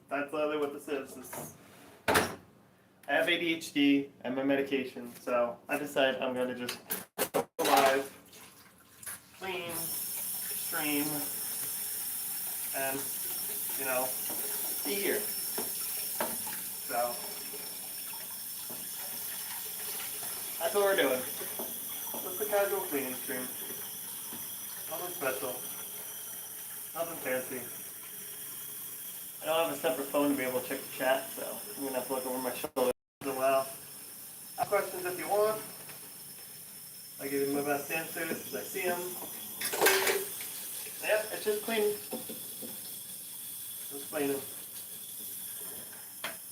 That's literally what this is. I have ADHD and my medication, so I decided I'm gonna just go live, clean, stream, and be here. So that's what we're doing. Just a casual cleaning stream. Nothing special. Nothing fancy. I don't have a separate phone to be able to check the chat, so I'm gonna have to look over my shoulder a while. Ask questions if you want. I give you my best answers as I see them. Yep, it's just cleaning. Just cleaning.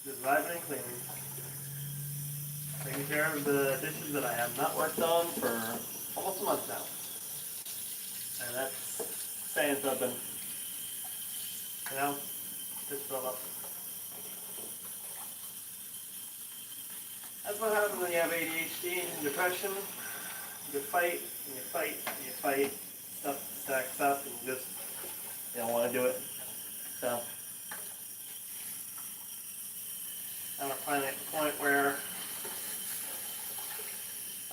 Just vibing and cleaning. Taking care of the dishes that I have not worked on for almost a month now. And that's saying something. Just fill up. That's what happens when you have ADHD and depression. You fight, and you fight, and you fight. Stuff stacks up, and you don't want to do it. So, I'm finally at the point where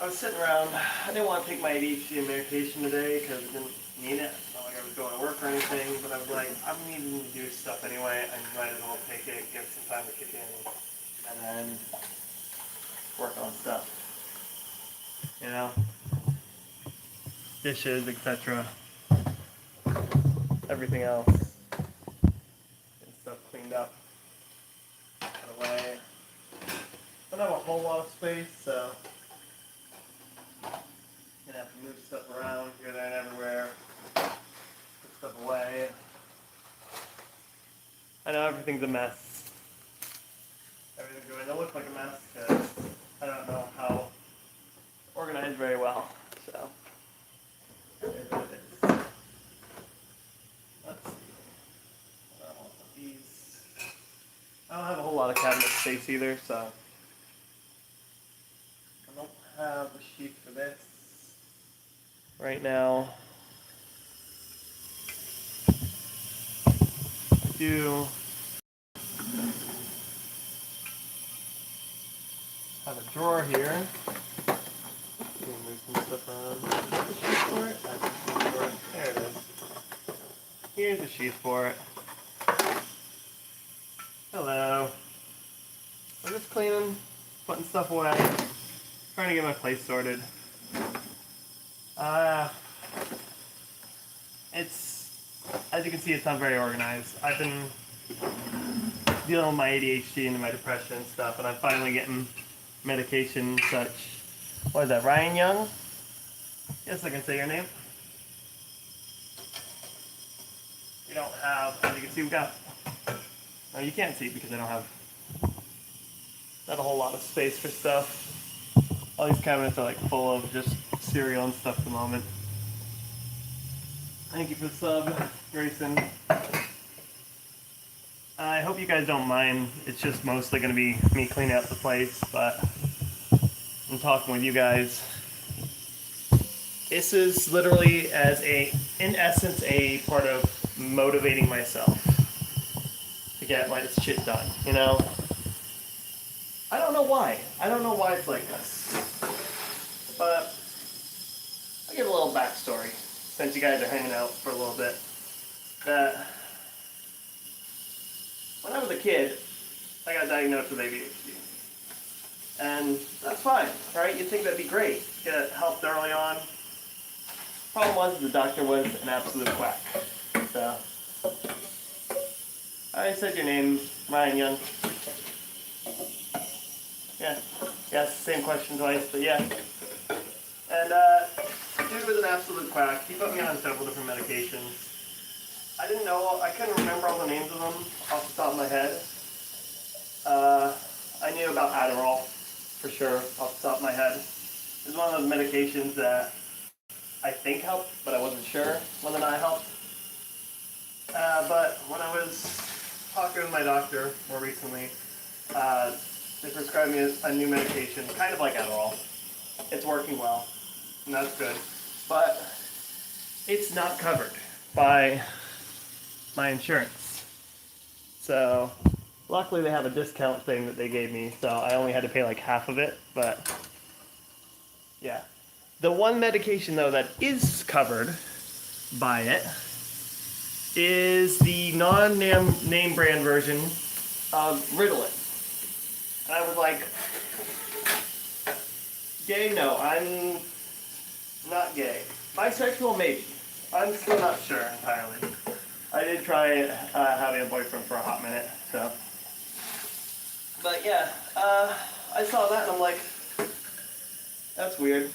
I was sitting around. I didn't want to take my ADHD medication today because I didn't need it. It's not like I was going to work or anything, but I was like, I'm needing to do stuff anyway. I might as well take it, give it some time to kick in, and then work on stuff. Dishes, etc. Everything else. Get stuff cleaned up. Put away. I don't have a whole lot of space, so I'm gonna have to move stuff around here, there, and everywhere. Put stuff away. I know everything's a mess. Everything's going to look like a mess because I don't know how organized very well. So it is what it is. Let's see. I don't want these. I don't have a whole lot of cabinet space either, so I don't have a sheet for this right now. I do have a drawer here. Move some stuff around. Sheet for it? There it is. Here's a sheet for it. Hello. I'm just cleaning, putting stuff away, trying to get my place sorted. As you can see, it's not very organized. I've been dealing with my ADHD and my depression and stuff, and I'm finally getting medication and such. What is that, Ryan Young? Yes, I can say your name. We don't have, as you can see, we've got, no, you can't see because I don't have not a whole lot of space for stuff. All these cabinets are like full of just cereal and stuff at the moment. Thank you for the sub, Grayson. I hope you guys don't mind. It's just mostly going to be me cleaning up the place, but I'm talking with you guys. This is literally in essence, a part of motivating myself to get my shit done, I don't know why. I don't know why it's like this. But I'll give a little backstory, since you guys are hanging out for a little bit. That when I was a kid, I got diagnosed with ADHD. And that's fine, right? You'd think that'd be great. Get help early on. Problem was, the doctor was an absolute quack. So, I said your name, Ryan Young. Yeah, same question twice, but yeah. And dude was an absolute quack. He put me on several different medications. I couldn't remember all the names of them off the top of my head. I knew about Adderall, for sure, off the top of my head. It was one of those medications that I think helped, but I wasn't sure whether or not it helped. But when I was talking with my doctor more recently, they prescribed me a new medication, kind of like Adderall. It's working well, and that's good. But it's not covered by my insurance. So luckily they have a discount thing that they gave me, so I only had to pay like half of it, but yeah. The one medication though that is covered by it is the non-name brand version of Ritalin. And I was like, gay? No, I'm not gay. Bisexual? Maybe. I'm still not sure entirely. I did try having a boyfriend for a hot minute, so. But yeah, I saw that and I'm like, that's weird.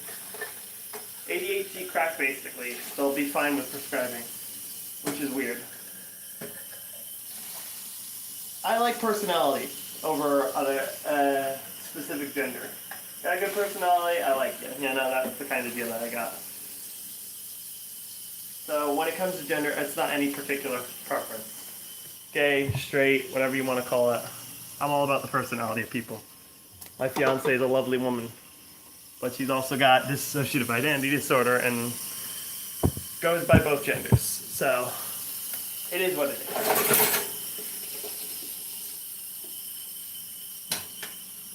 ADHD crack basically, so I'll be fine with prescribing, which is weird. I like personality over other specific gender. Got a good personality, I like it. You know, that's the kind of deal that I got. So when it comes to gender, it's not any particular preference. Gay, straight, whatever you want to call it. I'm all about the personality of people. My fiance is a lovely woman, but she's also got dissociative identity disorder and goes by both genders. So it is what it is.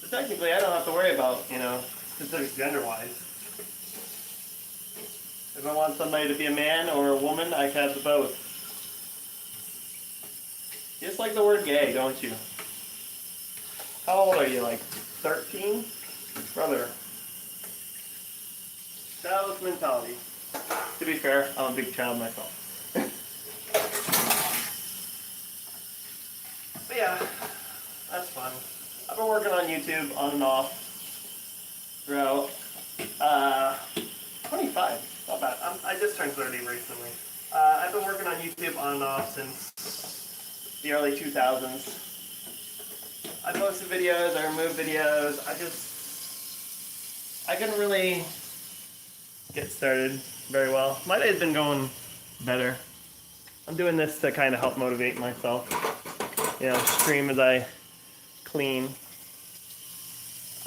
But technically, I don't have to worry about, you know, specific gender-wise. If I want somebody to be a man or a woman, I can have the both. You just like the word gay, don't you? How old are you, like 13? Brother. Childless mentality. To be fair, I'm a big child myself. But yeah, that's fun. I've been working on YouTube on and off throughout 25. Not bad. I just turned 30 recently. I've been working on YouTube on and off since the early 2000s. I posted videos, I removed videos. I couldn't really get started very well. My day's been going better. I'm doing this to kind of help motivate myself. You know, stream as I clean.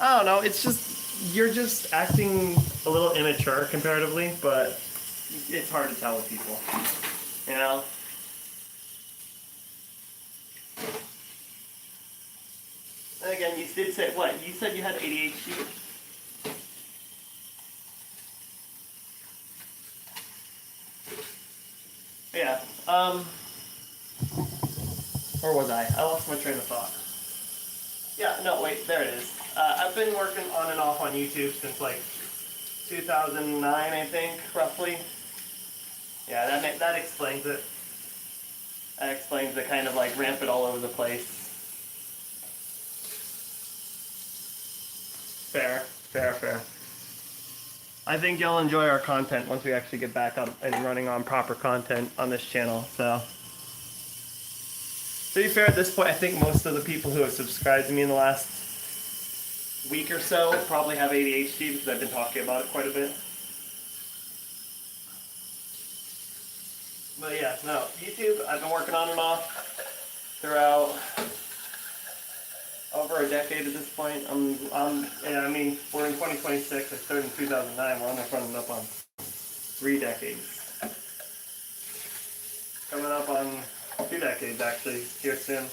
I don't know, it's just, you're just acting a little immature comparatively, but it's hard to tell with people, you know? And again, you did say, what? You said you had ADHD? Yeah, where was I? I lost my train of thought. Yeah, no, wait, there it is. I've been working on and off on YouTube since like 2009, I think, roughly. Yeah, that explains it. That explains the kind of like rampant all over the place. Fair. I think you'll enjoy our content once we actually get back up and running on proper content on this channel, so. To be fair, at this point, I think most of the people who have subscribed to me in the last week or so probably have ADHD because I've been talking about it quite a bit. But yeah, no, YouTube, I've been working on and off throughout over a decade at this point. I mean, we're in 2026, I started in 2009, we're almost running up on 3 decades. Coming up on 2 decades actually, here soon.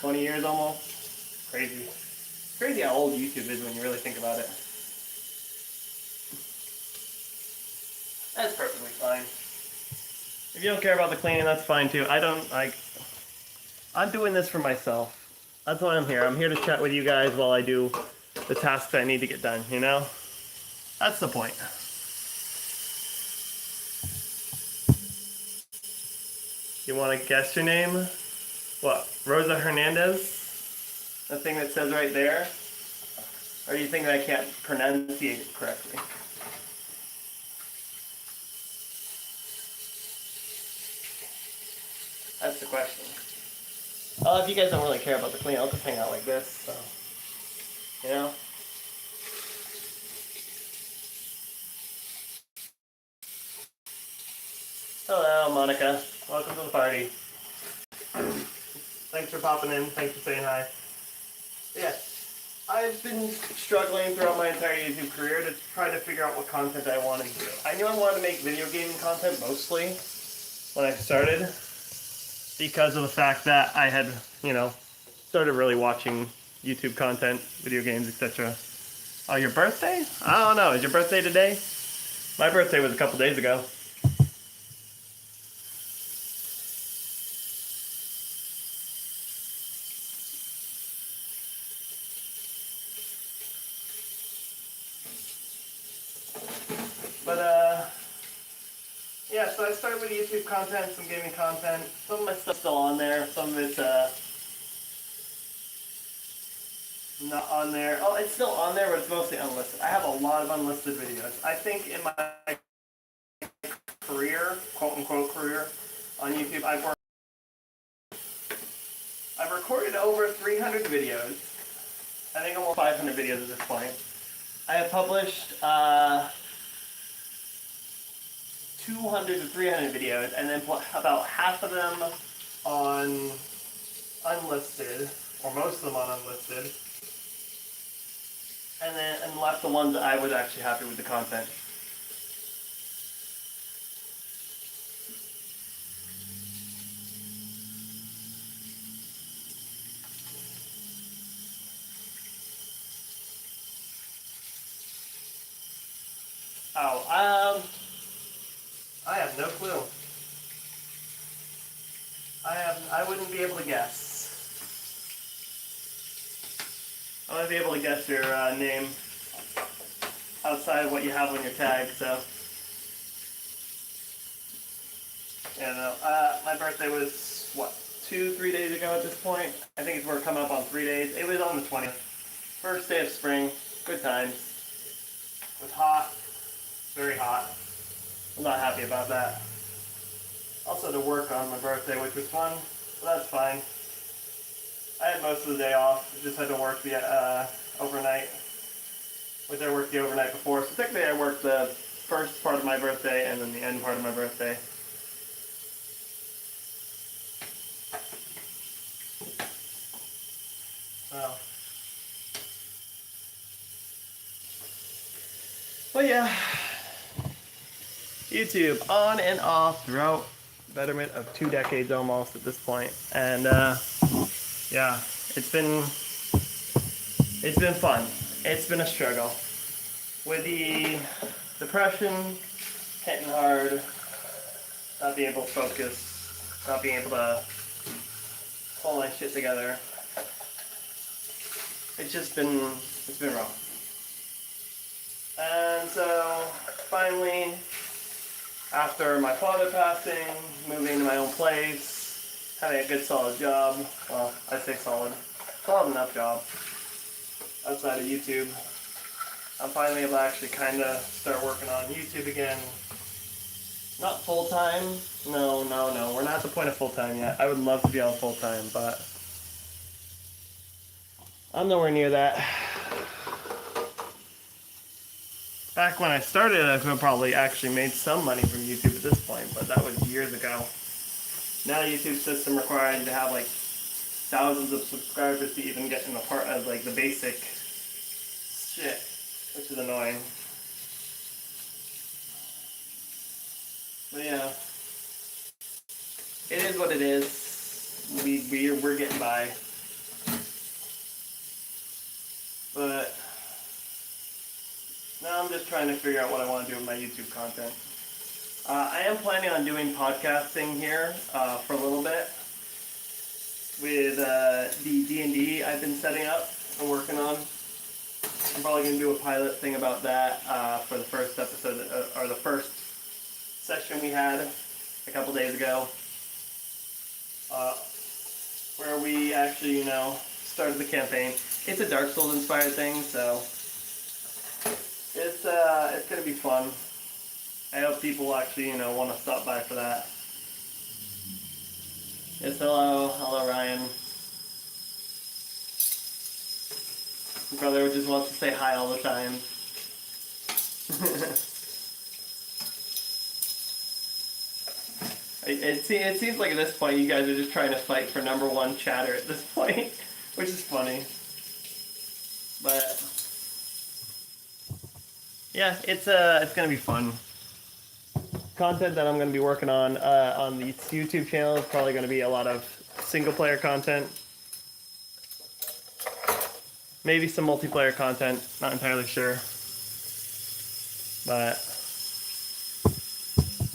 20 years almost. Crazy. Crazy how old YouTube is when you really think about it. That's perfectly fine. If you don't care about the cleaning, that's fine too. I'm doing this for myself. That's why I'm here. I'm here to chat with you guys while I do the tasks I need to get done, you know? That's the point. You want to guess your name? What, Rosa Hernandez? The thing that says right there? Or do you think that I can't pronunciate it correctly? That's the question. Well, if you guys don't really care about the clean, I'll just hang out like this, so, you know? Hello, Monica. Welcome to the party. Thanks for popping in. Thanks for saying hi. Yeah, I've been struggling throughout my entire YouTube career to try to figure out what content I wanted to do. I knew I wanted to make video gaming content mostly when I started. because of the fact that I had, started really watching YouTube content, video games, etc. Oh, your birthday? I don't know. Is your birthday today? My birthday was a couple days ago. But, yeah, so I started with YouTube content, some gaming content. Some of my stuff's still on there. Some of it's, not on there. Oh, it's still on there, but it's mostly unlisted. I have a lot of unlisted videos. I think in my career, quote-unquote career, on YouTube, I've recorded over 300 videos. I think almost 500 videos at this point. I have published 200 to 300 videos, and then about half of them on unlisted, or most of them on unlisted, and left the ones that I was actually happy with the content. Oh, I have no clue. I wouldn't be able to guess. I wouldn't be able to guess your name outside of what you have on your tag, so. Yeah, no, my birthday was, what, 2-3 days ago at this point? I think we're coming up on 3 days. It was on the 20th. First day of spring, good times. It was hot, very hot. I'm not happy about that. Also had to work on my birthday, which was fun, but that's fine. I had most of the day off, just had to work the overnight, which I worked the overnight before. So technically I worked the first part of my birthday and then the end part of my birthday. So. But yeah, YouTube on and off throughout betterment of 2 decades almost at this point. And yeah, it's been fun. It's been a struggle. With the depression hitting hard, not being able to focus, not being able to pull my shit together. It's been rough. And so, finally, after my father passing, moving to my own place, having a good solid job, well, I say solid enough job, outside of YouTube, I'm finally able to actually kind of start working on YouTube again. Not full-time, no, we're not at the point of full-time yet. I would love to be on full-time, but I'm nowhere near that. Back when I started, I could have probably actually made some money from YouTube at this point, but that was years ago. Now the YouTube system requires you to have like thousands of subscribers to even get in the part of like the basic shit, which is annoying. But yeah, it is what it is. We're getting by. But now I'm just trying to figure out what I want to do with my YouTube content. I am planning on doing podcasting here for a little bit with the D&D I've been setting up and working on. I'm probably going to do a pilot thing about that for the first episode, or the first session we had a couple days ago, where we actually, started the campaign. It's a Dark Souls inspired thing, so it's going to be fun. I hope people actually, want to stop by for that. Yes, hello Ryan. My brother just wants to say hi all the time. It seems like at this point you guys are just trying to fight for #1 chatter at this point, which is funny. But yeah, it's gonna be fun. content that I'm going to be working on the YouTube channel is probably going to be a lot of single player content. Maybe some multiplayer content, not entirely sure. But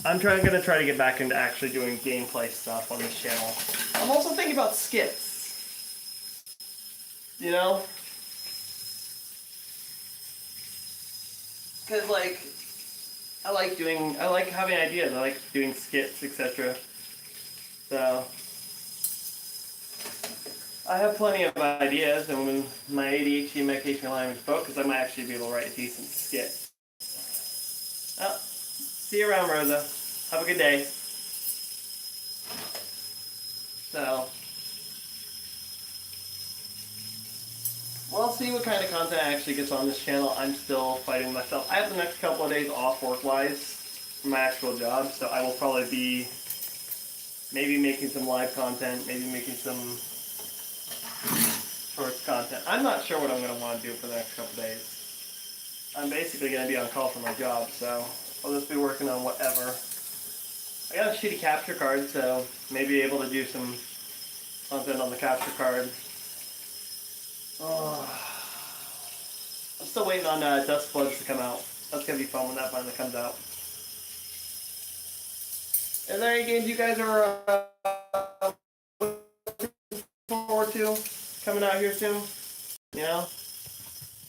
I'm going to try to get back into actually doing gameplay stuff on this channel. I'm also thinking about skits. You know? Because, like, I like having ideas. I like doing skits, etc. So, I have plenty of ideas, and when my ADHD medication allowing me to focus, I might actually be able to write a decent skit. Well, see you around, Rosa. Have a good day. So, we'll see what kind of content actually gets on this channel. I'm still fighting myself. I have the next couple of days off work-wise from my actual job, so I will probably be maybe making some live content, maybe making some shorts content. I'm not sure what I'm going to want to do for the next couple of days. I'm basically going to be on call for my job, so I'll just be working on whatever. I got a shitty capture card, so maybe able to do some content on the capture card. Oh. I'm still waiting on Dust Bloods to come out. That's going to be fun when that finally comes out. Are there any games you guys are looking forward to coming out here soon? You know?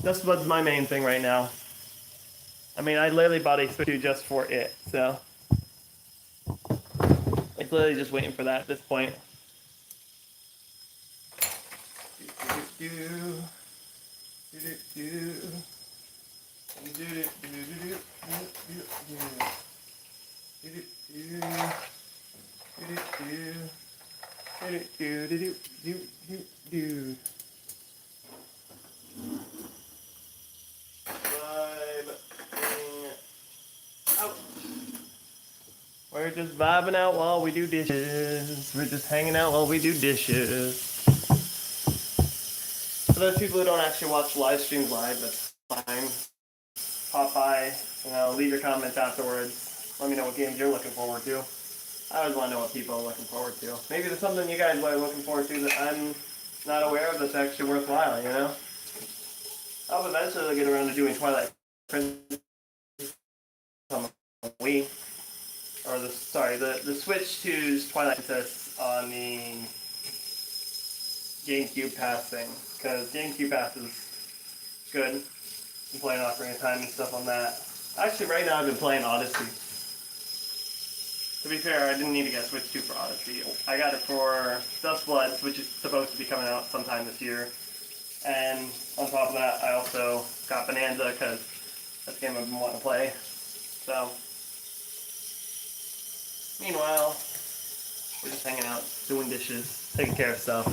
Dust Bloods my main thing right now. I mean, I literally bought a Switch 2 just for it, so it's literally just waiting for that at this point. We're just vibing out while we do dishes. We're just hanging out while we do dishes. For those people who don't actually watch live streams live, that's fine. Pop by, leave your comments afterwards. Let me know what games you're looking forward to. I always want to know what people are looking forward to. Maybe there's something you guys are looking forward to that I'm not aware of that's actually worthwhile, you know? I'll eventually get around to doing Twilight Princess on the Wii. Or the Switch 2's Twilight Princess on the GameCube Pass thing. Because GameCube Pass is good. I'm playing Ocarina of Time and stuff on that. Actually, right now I've been playing Odyssey. To be fair, I didn't need to get Switch 2 for Odyssey. I got it for Dust Bloods, which is supposed to be coming out sometime this year. And on top of that, I also got Bonanza, because that's the game I've been wanting to play. So, meanwhile, we're just hanging out, doing dishes, taking care of stuff.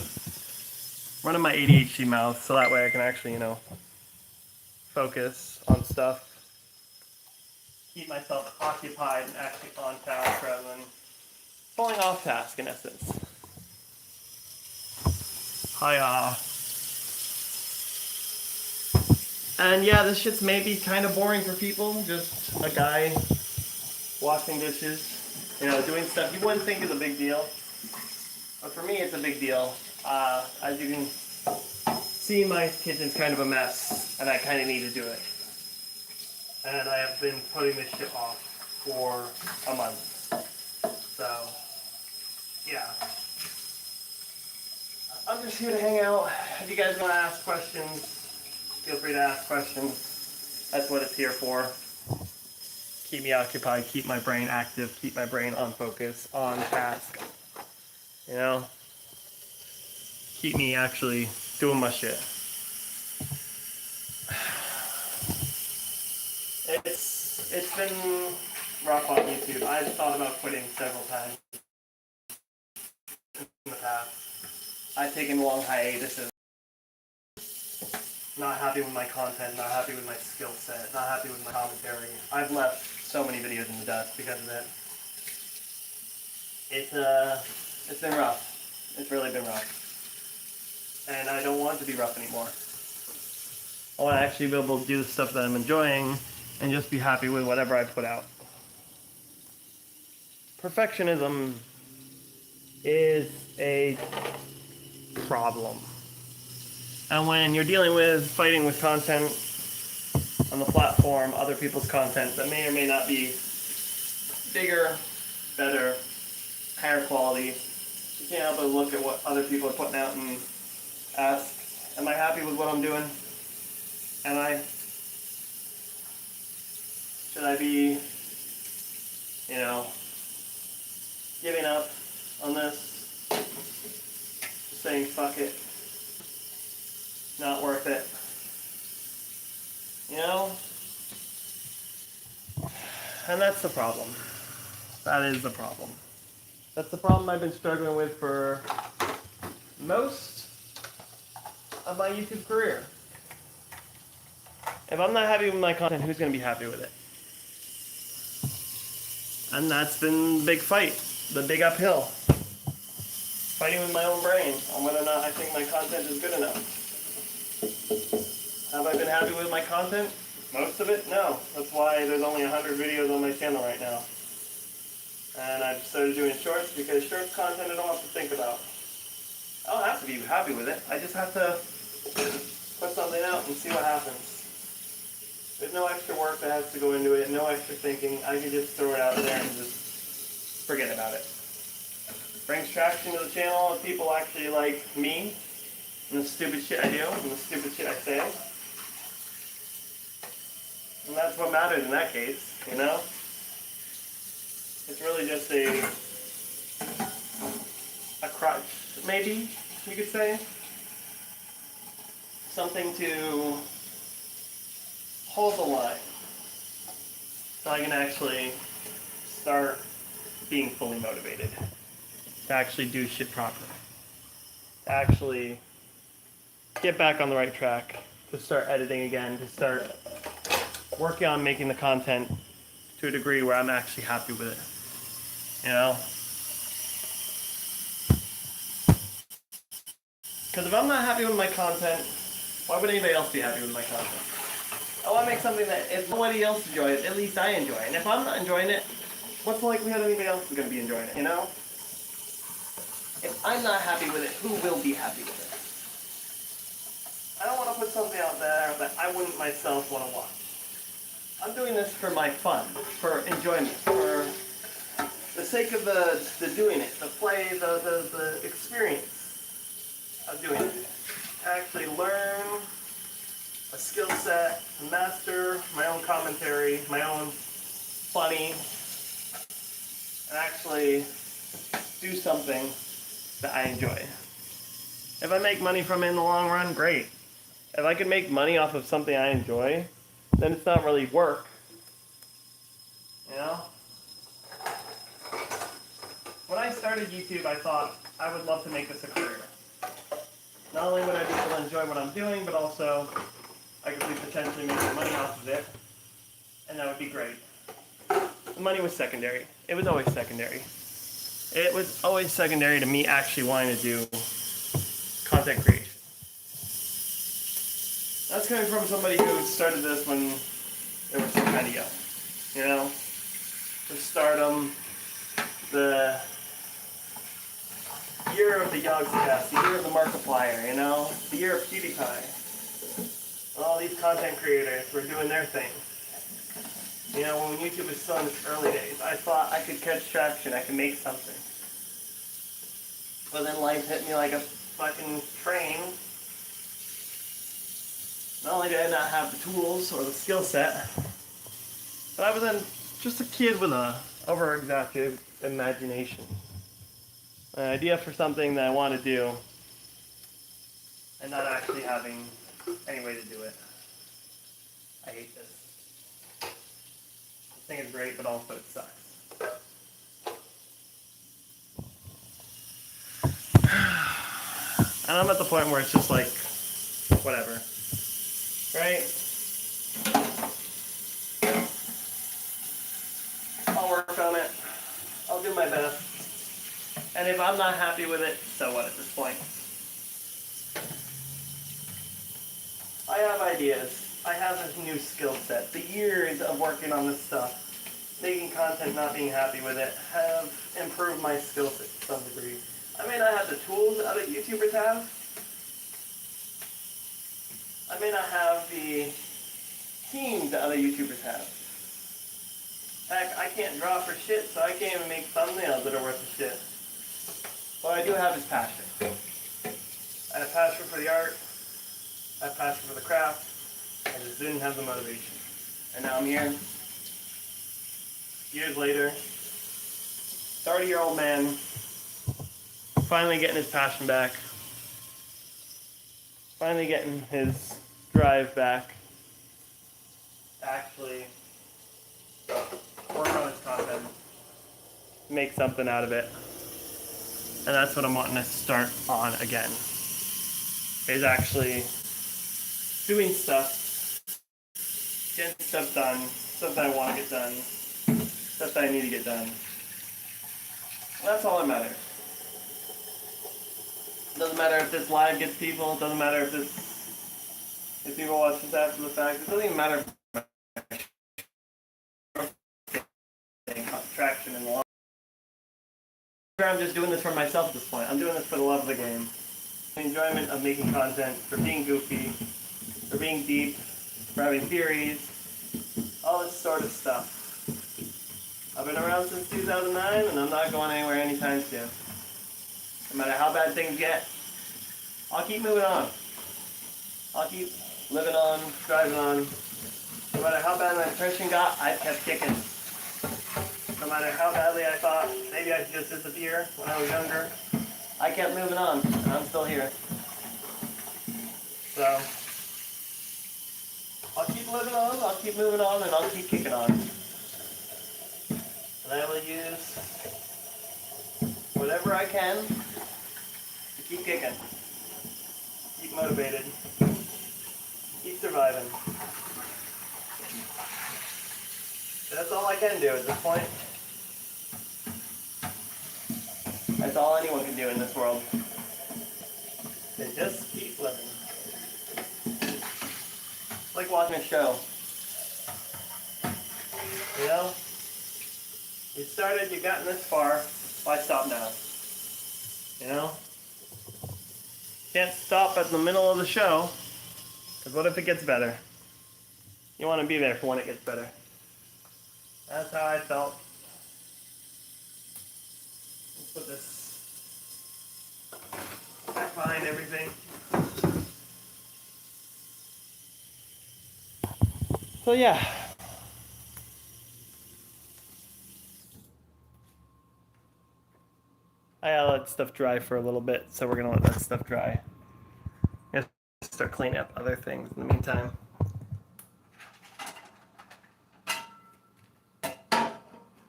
Running my ADHD mouth, so that way I can actually, focus on stuff. Keep myself occupied and actually on task rather than falling off task, in essence. Hiya. And yeah, this shit's maybe kind of boring for people. Just a guy washing dishes, doing stuff you wouldn't think is a big deal. But for me, it's a big deal. As you can see, my kitchen's kind of a mess, and I kind of need to do it. And I have been putting this shit off for a month. So, yeah. I'm just here to hang out. If you guys want to ask questions, feel free to ask questions. That's what it's here for. Keep me occupied, keep my brain active, keep my brain on focus, on task. Keep me actually doing my shit. It's been rough on YouTube. I've thought about quitting several times in the past. I've taken long hiatuses. Not happy with my content, not happy with my skill set, not happy with my commentary. I've left so many videos in the dust because of it. It's been rough. It's really been rough. And I don't want it to be rough anymore. I want to actually be able to do the stuff that I'm enjoying and just be happy with whatever I put out. perfectionism is a problem. And when you're dealing with fighting with content on the platform, other people's content that may or may not be bigger, better, higher quality, you can't help but look at what other people are putting out and ask, am I happy with what I'm doing? Am I? Should I be, giving up on this? Just saying, fuck it. Not worth it. And that's the problem. That is the problem. That's the problem I've been struggling with for most of my YouTube career. If I'm not happy with my content, who's going to be happy with it? And that's been the big fight, the big uphill. Fighting with my own brain on whether or not I think my content is good enough. Have I been happy with my content? Most of it? No. That's why there's only 100 videos on my channel right now. And I've started doing shorts because shorts content I don't have to think about. I don't have to be happy with it. I just have to put something out and see what happens. There's no extra work that has to go into it, no extra thinking. I can just throw it out there and just forget about it. Brings traction to the channel if people actually like me and the stupid shit I do and the stupid shit I say. And that's what matters in that case, It's really just a crutch, maybe, you could say. Something to hold the line so I can actually start being fully motivated to actually do shit properly, to actually get back on the right track, to start editing again, to start working on making the content to a degree where I'm actually happy with it, Because if I'm not happy with my content, why would anybody else be happy with my content? I want to make something that if nobody else enjoys it, at least I enjoy it. And if I'm not enjoying it, what's the likelihood anybody else is going to be enjoying it, If I'm not happy with it, who will be happy with it? I don't want to put something out there that I wouldn't myself want to watch. I'm doing this for my fun, for enjoyment, for the sake of the doing it, the play, the experience of doing it. To actually learn a skill set, to master my own commentary, my own funny, and actually do something that I enjoy. If I make money from it in the long run, great. If I can make money off of something I enjoy, then it's not really work. When I started YouTube, I thought I would love to make this a career. Not only would I be able to enjoy what I'm doing, but also I could be potentially making money off of it, and that would be great. The money was secondary. It was always secondary. It was always secondary to me actually wanting to do content creation. That's coming from somebody who started this when they were still kind of young. The stardom, the year of the Yogscast, the year of the Markiplier, the year of PewDiePie. All these content creators were doing their thing. When YouTube was still in its early days, I thought I could catch traction, I could make something. But then life hit me like a fucking train. Not only did I not have the tools or the skill set, but I was just a kid with a over-exaggerated imagination. An idea for something that I want to do, and not actually having any way to do it. I hate this. This thing is great, but also it sucks. And I'm at the point where it's just like, whatever. Right? I'll work on it. I'll do my best. And if I'm not happy with it, so what at this point? I have ideas. I have a new skill set. The years of working on this stuff making content, not being happy with it, have improved my skill set to some degree. I may not have the tools that other YouTubers have. I may not have the team that other YouTubers have. Heck, I can't draw for shit, so I can't even make thumbnails that are worth a shit. What I do have is passion. I have passion for the art. I have passion for the craft. I just didn't have the motivation. And now I'm here. Years later. 30-year-old man. Finally getting his passion back. Finally getting his drive back. Actually work on his content. Make something out of it. And that's what I'm wanting to start on again. Is actually doing stuff, getting stuff done, stuff that I want to get done, stuff that I need to get done. And that's all that matters. It doesn't matter if this live gets people, it doesn't matter if people watch this after the fact, it doesn't even matter if traction in the long term. I'm just doing this for myself at this point. I'm doing this for the love of the game. The enjoyment of making content, for being goofy, for being deep, for having theories, all this sort of stuff. I've been around since 2009 and I'm not going anywhere anytime soon. No matter how bad things get, I'll keep moving on. I'll keep living on, driving on. No matter how bad my depression got, I kept kicking. No matter how badly I thought maybe I should just disappear when I was younger, I kept moving on, and I'm still here. So, I'll keep living on, I'll keep moving on, and I'll keep kicking on. And I will use whatever I can to keep kicking, keep motivated, keep surviving. That's all I can do at this point. That's all anyone can do in this world. They just keep living. It's like watching a show. You know? You started, you've gotten this far, why stop now? You know? Can't stop at the middle of the show, because what if it gets better? You want to be there for when it gets better. That's how I felt. Let's put this back behind everything. So yeah. I gotta let stuff dry for a little bit, so we're gonna let that stuff dry. And start cleaning up other things in the meantime.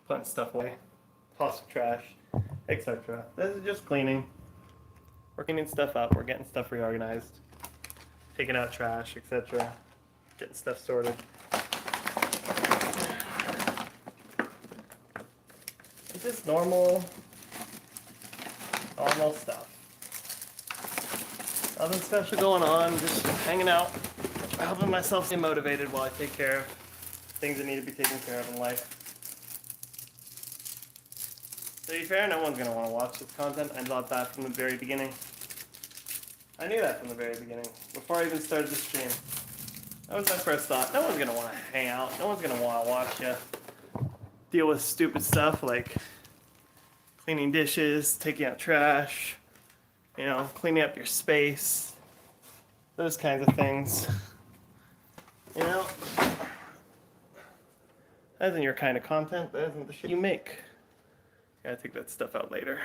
Putting stuff away, tossing trash, etc. This is just cleaning. We're cleaning stuff up, we're getting stuff reorganized, taking out trash, etc. Getting stuff sorted. It's just normal stuff. Nothing special going on, just hanging out, helping myself stay motivated while I take care of things that need to be taken care of in life. To be fair, no one's going to want to watch this content. I thought that from the very beginning. I knew that from the very beginning, before I even started the stream. That was my first thought. No one's going to want to hang out. No one's going to want to watch you deal with stupid stuff like cleaning dishes, taking out trash, you know, cleaning up your space, those kinds of things. You know, that isn't your kind of content. That isn't the shit you make. Gotta take that stuff out later.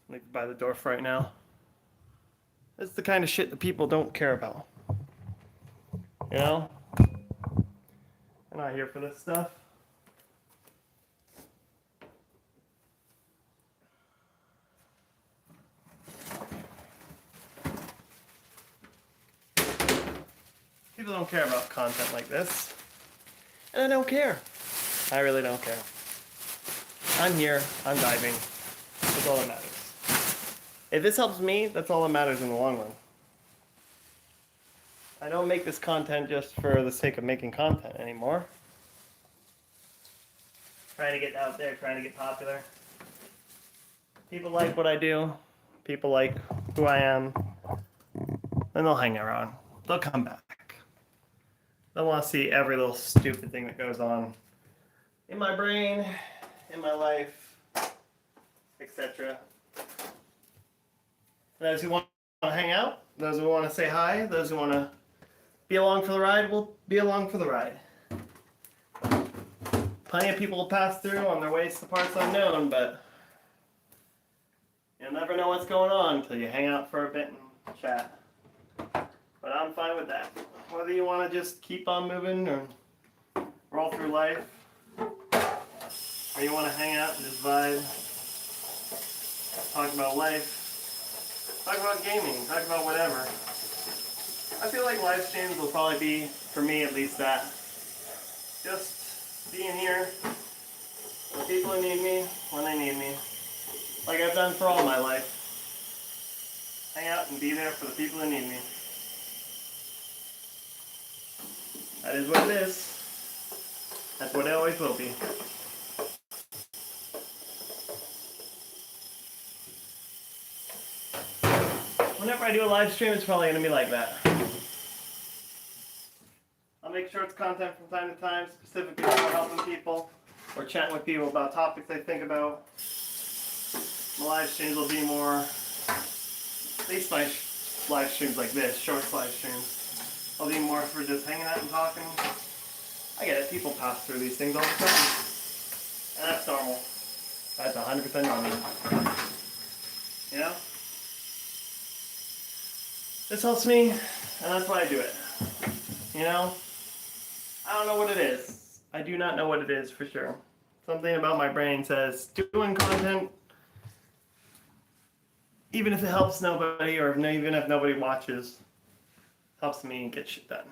Like by the door for right now. That's the kind of shit that people don't care about. You know? I'm not here for this stuff. People don't care about content like this. And I don't care. I really don't care. I'm here, I'm diving. That's all that matters. If this helps me, that's all that matters in the long run. I don't make this content just for the sake of making content anymore. Trying to get out there, trying to get popular. People like what I do. People like who I am. Then they'll hang around. They'll come back. They'll want to see every little stupid thing that goes on in my brain, in my life, etc. Those who want to hang out, those who want to say hi, those who want to be along for the ride will be along for the ride. Plenty of people will pass through on their ways to parts unknown, but you'll never know what's going on until you hang out for a bit and chat. But I'm fine with that. Whether you want to just keep on moving or roll through life, or you want to hang out and just vibe, talk about life, talk about gaming, talk about whatever. I feel like live streams will probably be, for me at least, that. Just being here for the people who need me when they need me. Like I've done for all my life. Hang out and be there for the people who need me. That is what it is. That's what it always will be. Whenever I do a live stream, it's probably going to be like that. I'll make sure it's content from time to time, specifically for helping people or chatting with people about topics I think about. My live streams will be more, at least my live streams like this, short live streams. I'll be more for just hanging out and talking. I get it, people pass through these things all the time. And that's normal. That's 100% normal. You know? This helps me, and that's why I do it. You know? I don't know what it is. I do not know what it is for sure. Something about my brain says, doing content, even if it helps nobody, or even if nobody watches, helps me get shit done.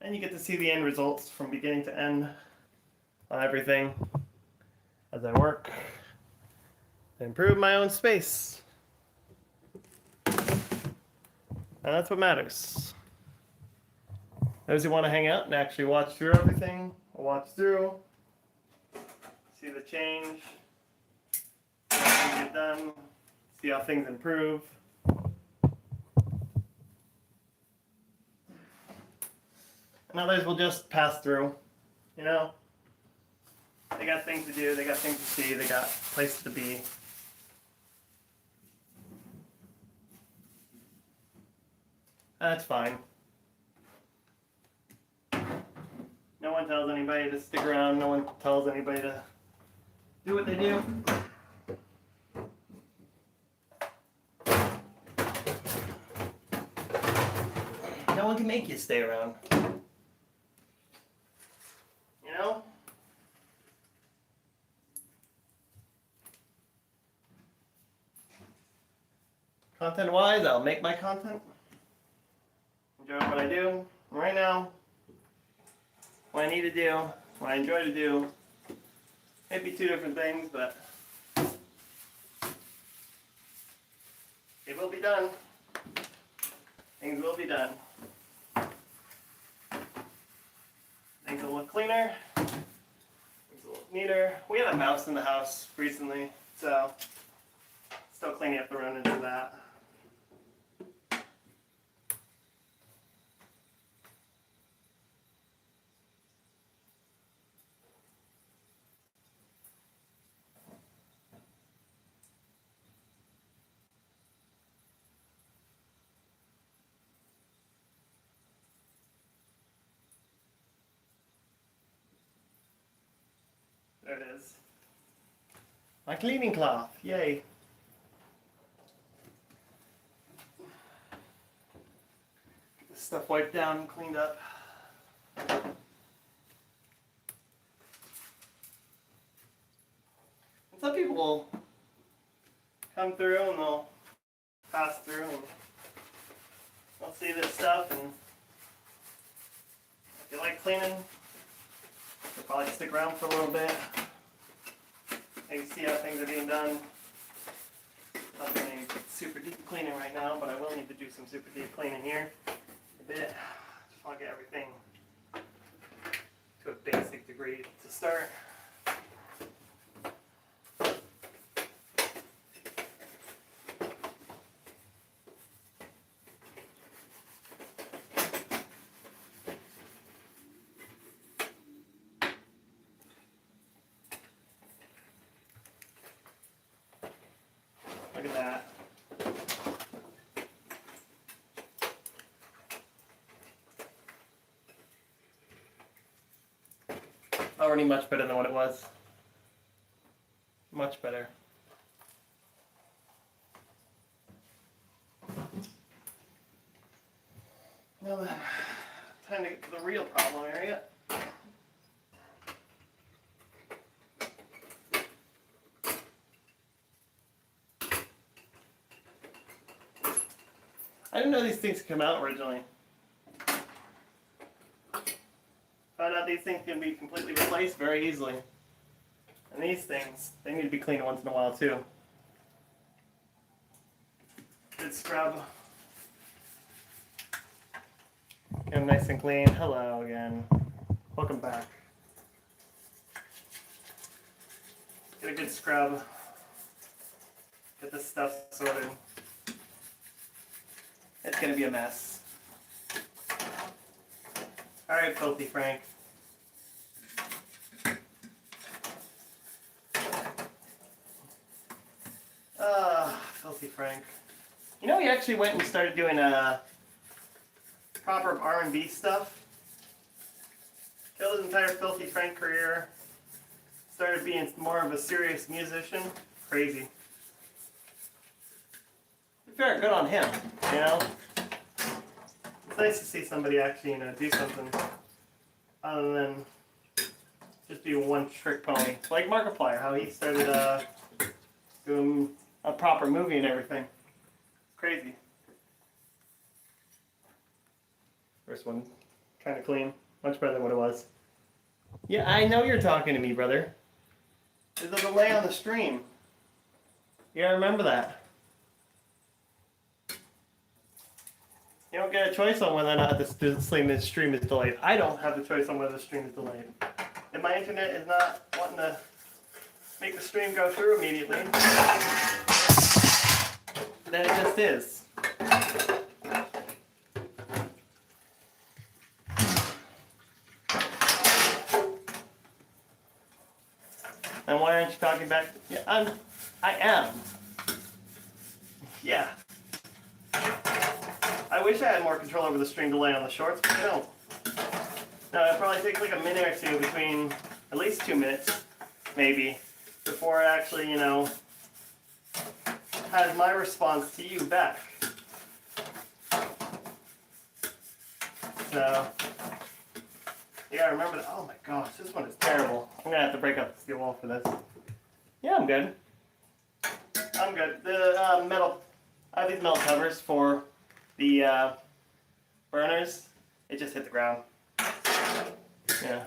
And you get to see the end results from beginning to end on everything as I work to improve my own space. And that's what matters. Those who want to hang out and actually watch through everything, will watch through, see the change, see how things get done, see how things improve. And others will just pass through, you know? They got things to do, they got things to see, they got places to be. That's fine. No one tells anybody to stick around, no one tells anybody to do what they do. No one can make you stay around. You know? Content-wise, I'll make my content. Enjoy what I do right now. What I need to do, what I enjoy to do. Maybe two different things, but it will be done. Things will be done. Things will look cleaner. Things will look neater. We had a mouse in the house recently, so still cleaning up the remnants of that. There it is. My cleaning cloth, yay. Get this stuff wiped down and cleaned up. And some people will come through and they'll pass through and they'll see this stuff, and if you like cleaning, you'll probably stick around for a little bit. Maybe see how things are being done. Not doing any super deep cleaning right now, but I will need to do some super deep cleaning here a bit. Just want to get everything to to a basic degree to start. Look at that. Already much better than what it was. Much better. Now then, time to get to the real problem area. I didn't know these things could come out originally. Found out these things can be completely replaced very easily. And these things, they need to be cleaned once in a while too. Good scrub. Get them nice and clean. Hello again. Welcome back. Get a good scrub. Get this stuff sorted. It's gonna be a mess. Alright, Filthy Frank. Filthy Frank. You know, he actually went and started doing proper R&B stuff. Killed his entire Filthy Frank career. Started being more of a serious musician. Crazy. Fair, good on him, you know? It's nice to see somebody actually, you know, do something other than just be a one-trick pony. Like Markiplier, how he started doing a proper movie and everything. Crazy. First one, kind of clean. Much better than what it was. Yeah, I know you're talking to me, brother. There's a delay on the stream. You gotta remember that. You don't get a choice on whether or not the stream is delayed. I don't have the choice on whether the stream is delayed. If my internet is not wanting to make the stream go through immediately, then it just is. And why aren't you talking back? Yeah, I am. Yeah. I wish I had more control over the stream delay on the shorts, but I don't. No, it'll probably take like a minute or two between, at least 2 minutes, maybe, before it actually, you know, has my response to you back. So, yeah, remember that. Oh my gosh, this one is terrible. I'm gonna have to break up the steel wall for this. Yeah, I'm good. I'm good. The I have these metal covers for the burners. It just hit the ground. Yeah.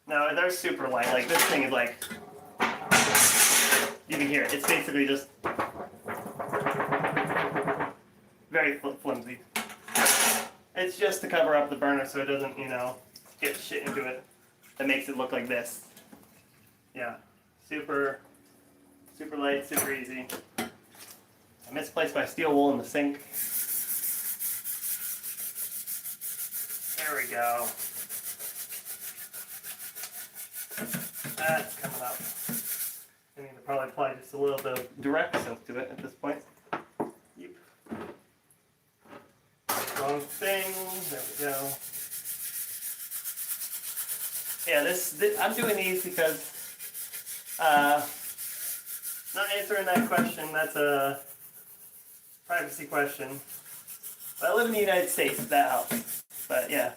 No, they're super light. Like, this thing is like, you can hear it. It's basically just very flimsy. It's just to cover up the burner so it doesn't, you know, get shit into it. That makes it look like this. Yeah. Super light, super easy. I misplaced my steel wool in the sink. There we go. That's coming up. I need to probably apply just a little bit of direct soap to it at this point. Yep. Wrong thing. There we go. Yeah, this I'm doing these because not answering that question. That's a privacy question. But I live in the United States, if that helps. But yeah,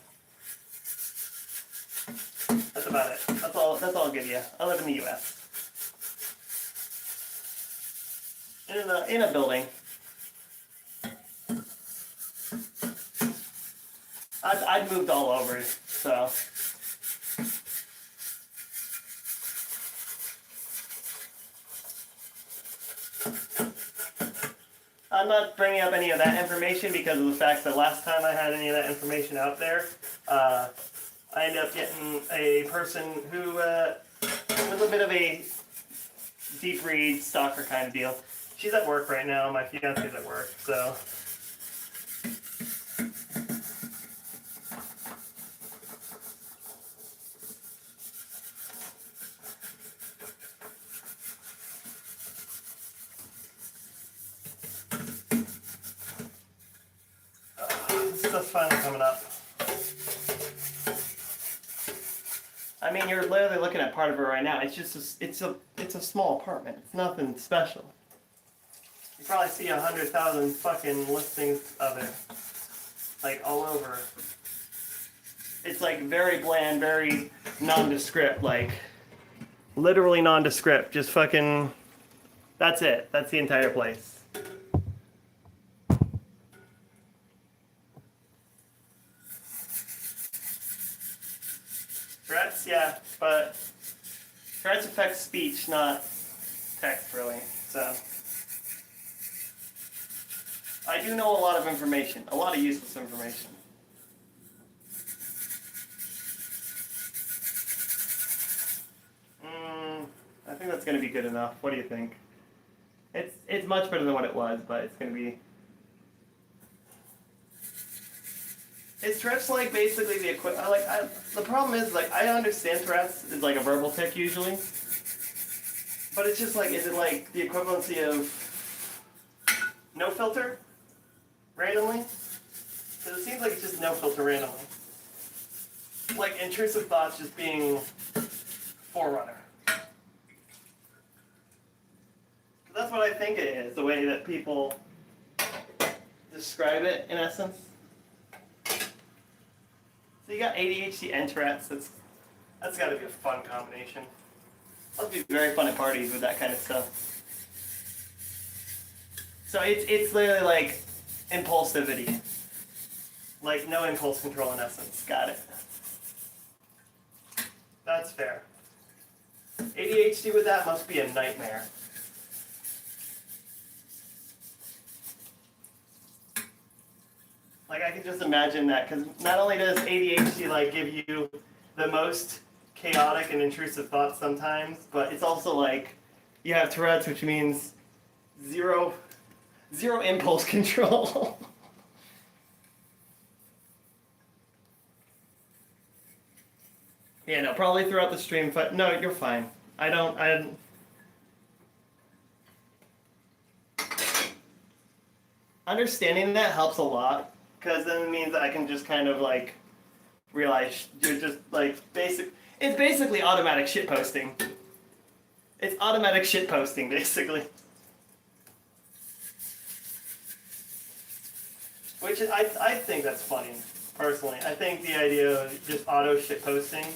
that's about it. That's all I'll give you. I live in the U.S. In a building. I've moved all over, so. I'm not bringing up any of that information because of the fact that last time I had any of that information out there, I ended up getting a person who was a bit of a deep read stalker kind of deal. She's at work right now. My fiance's at work, so. This stuff's finally coming up. I mean, you're literally looking at part of it right now. It's just it's a small apartment. It's nothing special. You probably see 100,000 fucking listings of it, like all over. It's like very bland, very nondescript, like literally nondescript. Just fucking. That's it. That's the entire place. Threats, yeah, but threats affect speech, not text, really. So I do know a lot of information, a lot of useless information. I think that's going to be good enough. What do you think? It's much better than what it was, but it's going to be. Is Tourette's like basically the equivalent? The problem is like I understand Tourette's is like a verbal tic usually, but it's just like is it like the equivalency of no filter randomly? Because it seems like it's just no filter randomly. Like intrusive thoughts just being forerunner. That's what I think it is. The way that people describe it in essence. So you got ADHD and Tourette's. That's got to be a fun combination. Must be very fun at parties with that kind of stuff. So it's literally like impulsivity, like no impulse control in essence. Got it. That's fair. ADHD with that must be a nightmare. Like I can just imagine that, because not only does ADHD like give you the most chaotic and intrusive thoughts sometimes, but it's also like you have Tourette's, which means zero impulse control. Yeah, no, probably throughout the stream, but no, you're fine. Understanding that helps a lot. Because then it means I can just kind of like realize you're just like it's basically automatic shit posting. It's automatic shit posting basically. Which I think that's funny, personally. I think the idea of just auto shit posting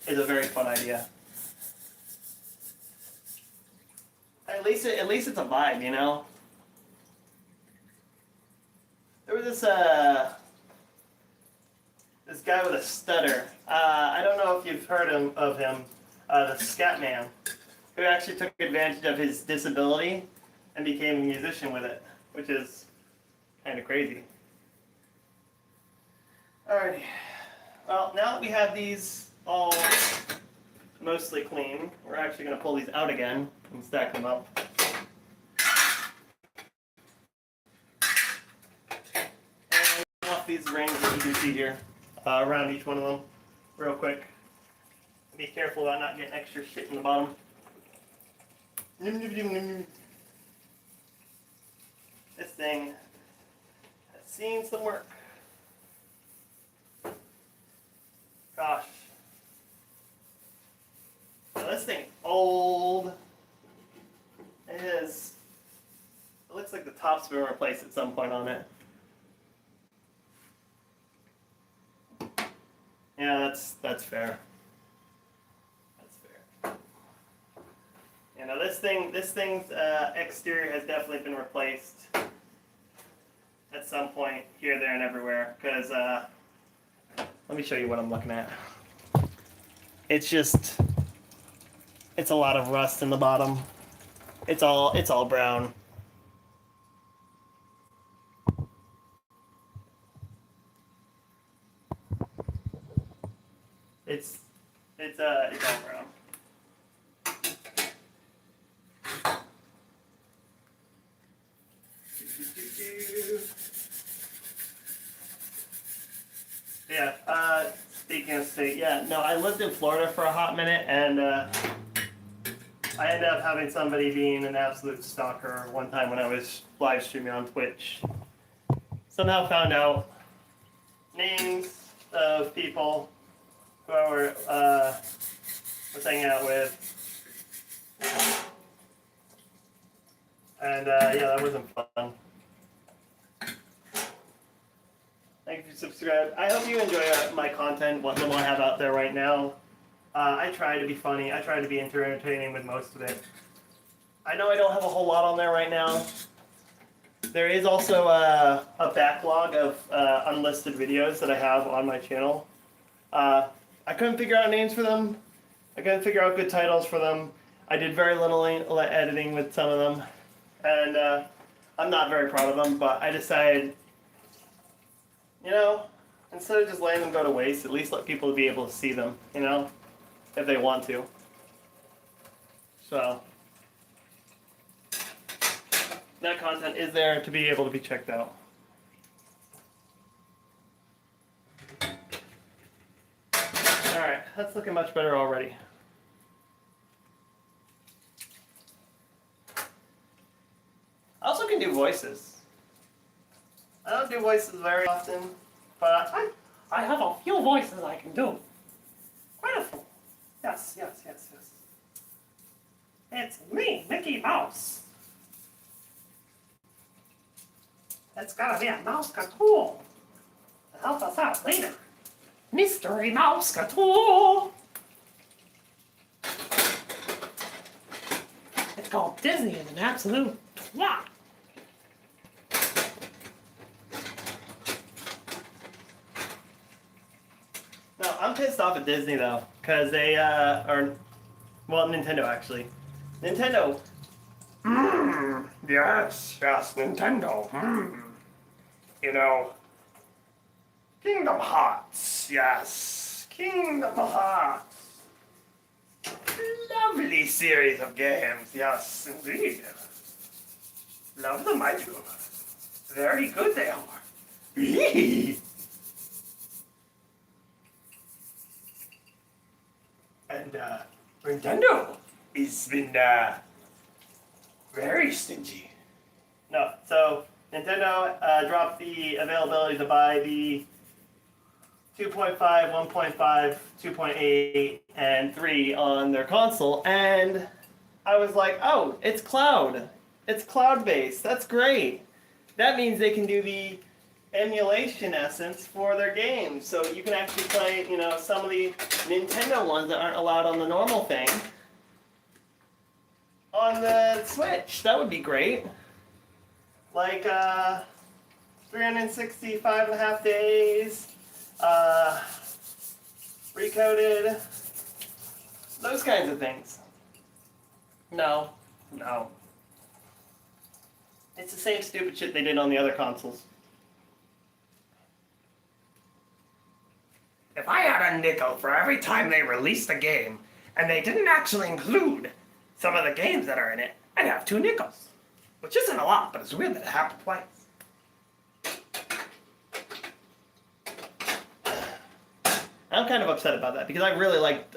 is a very fun idea. At least it's a vibe, you know? There was this guy with a stutter. I don't know if you've heard of him, the Scat Man, who actually took advantage of his disability and became a musician with it, which is kind of crazy. Alrighty. Well, now that we have these all mostly clean, we're actually going to pull these out again and stack them up. These rings that you can see here around each one of them real quick. Be careful about not getting extra shit in the bottom. This thing has seen some work. Gosh. Now this thing old. It looks like the top's been replaced at some point on it. Yeah, that's fair. That's fair. You know, this thing's exterior has definitely been replaced at some point here, there, and everywhere. Because let me show you what I'm looking at. It's a lot of rust in the bottom. It's all brown. it's all brown. Yeah, speaking of state, yeah, no, I lived in Florida for a hot minute, and I ended up having somebody being an absolute stalker one time when I was live streaming on Twitch. Somehow found out names of people who I was hanging out with. And yeah, that wasn't fun. Thank you for subscribing. I hope you enjoy my content, what little I have out there right now. I try to be funny. I try to be entertaining with most of it. I know I don't have a whole lot on there right now. There is also a backlog of unlisted videos that I have on my channel. I couldn't figure out names for them. I couldn't figure out good titles for them. I did very little editing with some of them. And I'm not very proud of them, but I decided, you know, instead of just letting them go to waste, at least let people be able to see them, you know, if they want to. So, that content is there to be able to be checked out. Alright, that's looking much better already. I also can do voices. I don't do voices very often, but I have a few voices I can do. Quite a few. Yes. It's me, Mickey Mouse. It's gotta be a mouse cartoon to help us out later. Mystery Mouse cartoon. It's called Disney is an absolute twat. No, I'm pissed off at Disney though, because they well, Nintendo actually. Nintendo. Yes, Nintendo. You know, Kingdom Hearts, yes, Kingdom Hearts. Lovely series of games, yes, indeed. Love them, I do. Very good they are. And Nintendo has been very stingy. No, so Nintendo dropped the availability to buy the 2.5, 1.5, 2.8, and 3 on their console, and I was like, oh, it's cloud. It's cloud-based. That's great. That means they can do the emulation essence for their games, so you can actually play, you know, some of the Nintendo ones that aren't allowed on the normal thing on the Switch. That would be great. Like 365 and a half days, recoded, those kinds of things. No. It's the same stupid shit they did on the other consoles. If I had a nickel for every time they released a game, and they didn't actually include some of the games that are in it, I'd have 2 nickels. Which isn't a lot, but it's weird that it happened twice. I'm kind of upset about that, because I really liked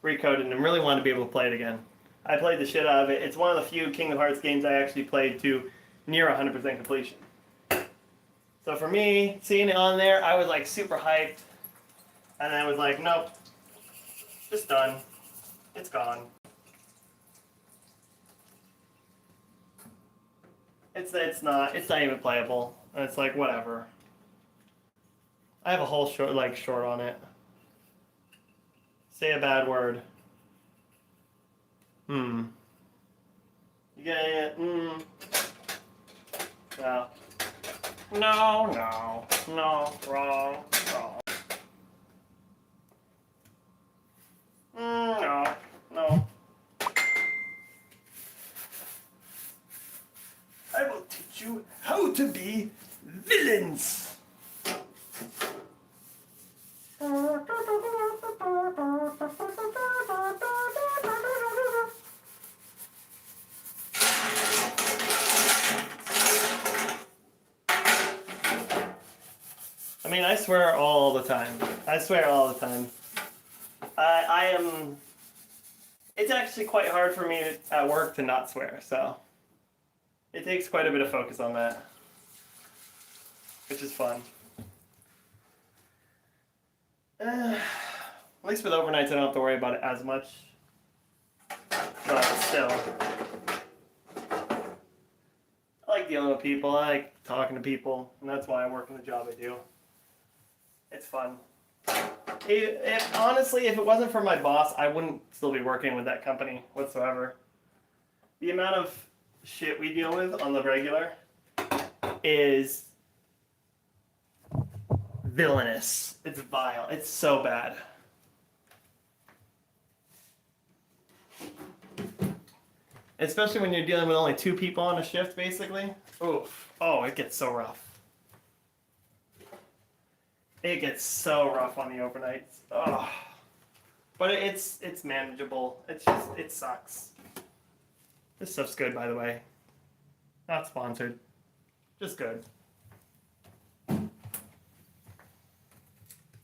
Recoded and really wanted to be able to play it again. I played the shit out of it. It's one of the few Kingdom Hearts games I actually played to near 100% completion. So for me, seeing it on there, I was like super hyped. And then I was like, nope, just done. It's gone. It's not even playable. And it's like, whatever. I have a whole short on it. Say a bad word. You get it? No. No, wrong. No. I will teach you how to be villains. mean, I swear all the time. I swear all the time. I am. It's actually quite hard for me at work to not swear, so it takes quite a bit of focus on that, which is fun. At least with overnights, I don't have to worry about it as much. But still, I like dealing with people. I like talking to people, and that's why I work in the job I do. It's fun. Honestly, if it wasn't for my boss, I wouldn't still be working with that company whatsoever. The amount of shit we deal with on the regular is villainous. It's vile. It's so bad. Especially when you're dealing with only 2 people on a shift, basically. Oof. Oh, it gets so rough. It gets so rough on the overnights. Oh. But it's manageable. It sucks. This stuff's good, by the way. Not sponsored. Just good.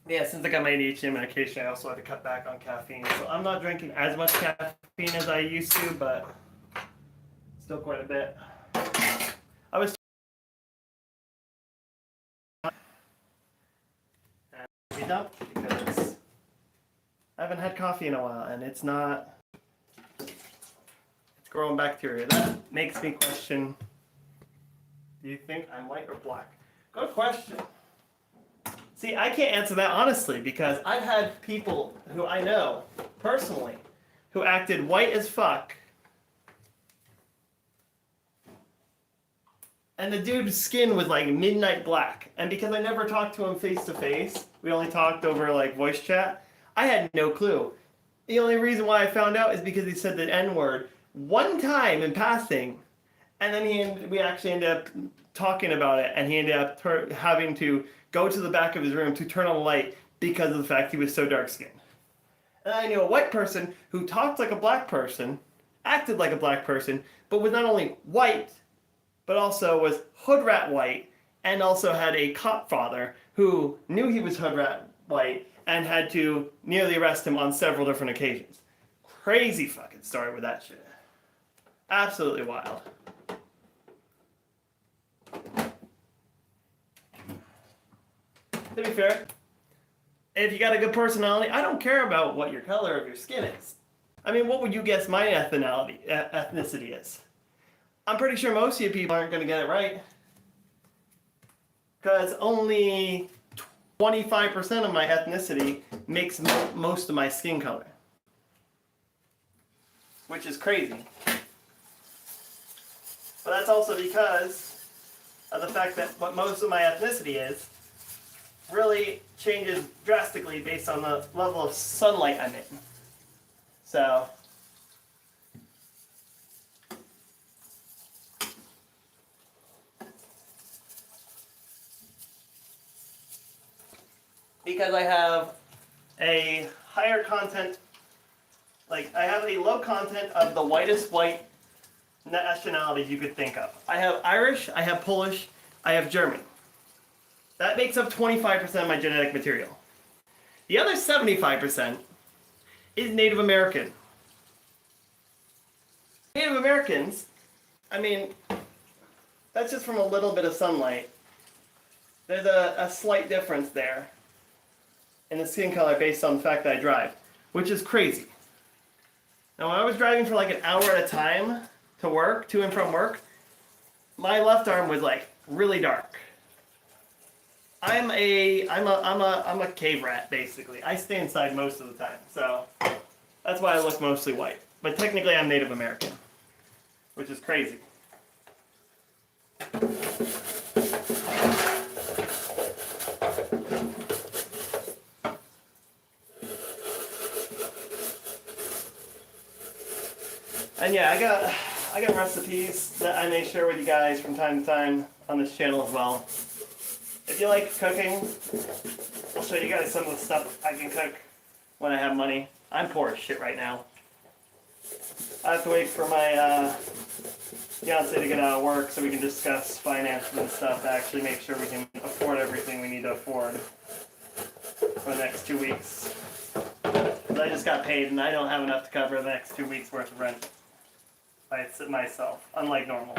Yeah, since I got my ADHD medication, I also had to cut back on caffeine. So I'm not drinking as much caffeine as I used to, but still quite a bit. I was up because I haven't had coffee in a while, and it's growing bacteria. That makes me question, do you think I'm white or black? Good question. See, I can't answer that honestly because I've had people who I know personally who acted white as fuck, and the dude's skin was like midnight black. And because I never talked to him face to face, we only talked over like voice chat, I had no clue. The only reason why I found out is because he said the N-word one time in passing, and then we actually ended up talking about it, and he ended up having to go to the back of his room to turn on the light because of the fact he was so dark-skinned. And I knew a white person who talked like a black person, acted like a black person, but was not only white, but also was hood rat white, and also had a cop father who knew he was hood rat white and had to nearly arrest him on several different occasions. Crazy fucking story with that shit. Absolutely wild. To be fair, if you got a good personality, I don't care about what your color of your skin is. I mean, what would you guess my ethnicity is? I'm pretty sure most of you people aren't going to get it right. Because only 25% of my ethnicity makes most of my skin color. Which is crazy. But that's also because of the fact that what most of my ethnicity is really changes drastically based on the level of sunlight I'm in. So, because I have a higher content, like I have a low content of the whitest white nationalities you could think of. I have Irish, I have Polish, I have German. That makes up 25% of my genetic material. The other 75% is Native American. Native Americans, I mean, that's just from a little bit of sunlight. There's a slight difference there in the skin color based on the fact that I drive, which is crazy. Now, when I was driving for like an hour at a time to work, to and from work, my left arm was like really dark. I'm a cave rat, basically. I stay inside most of the time, so that's why I look mostly white. But technically I'm Native American, which is crazy. And yeah, I got recipes that I may share with you guys from time to time on this channel as well. If you like cooking, I'll show you guys some of the stuff I can cook when I have money. I'm poor as shit right now. I have to wait for my Beyonce to get out of work so we can discuss finances and stuff to actually make sure we can afford everything we need to afford for the next 2 weeks. Because I just got paid and I don't have enough to cover the next 2 weeks worth of rent by myself, unlike normal.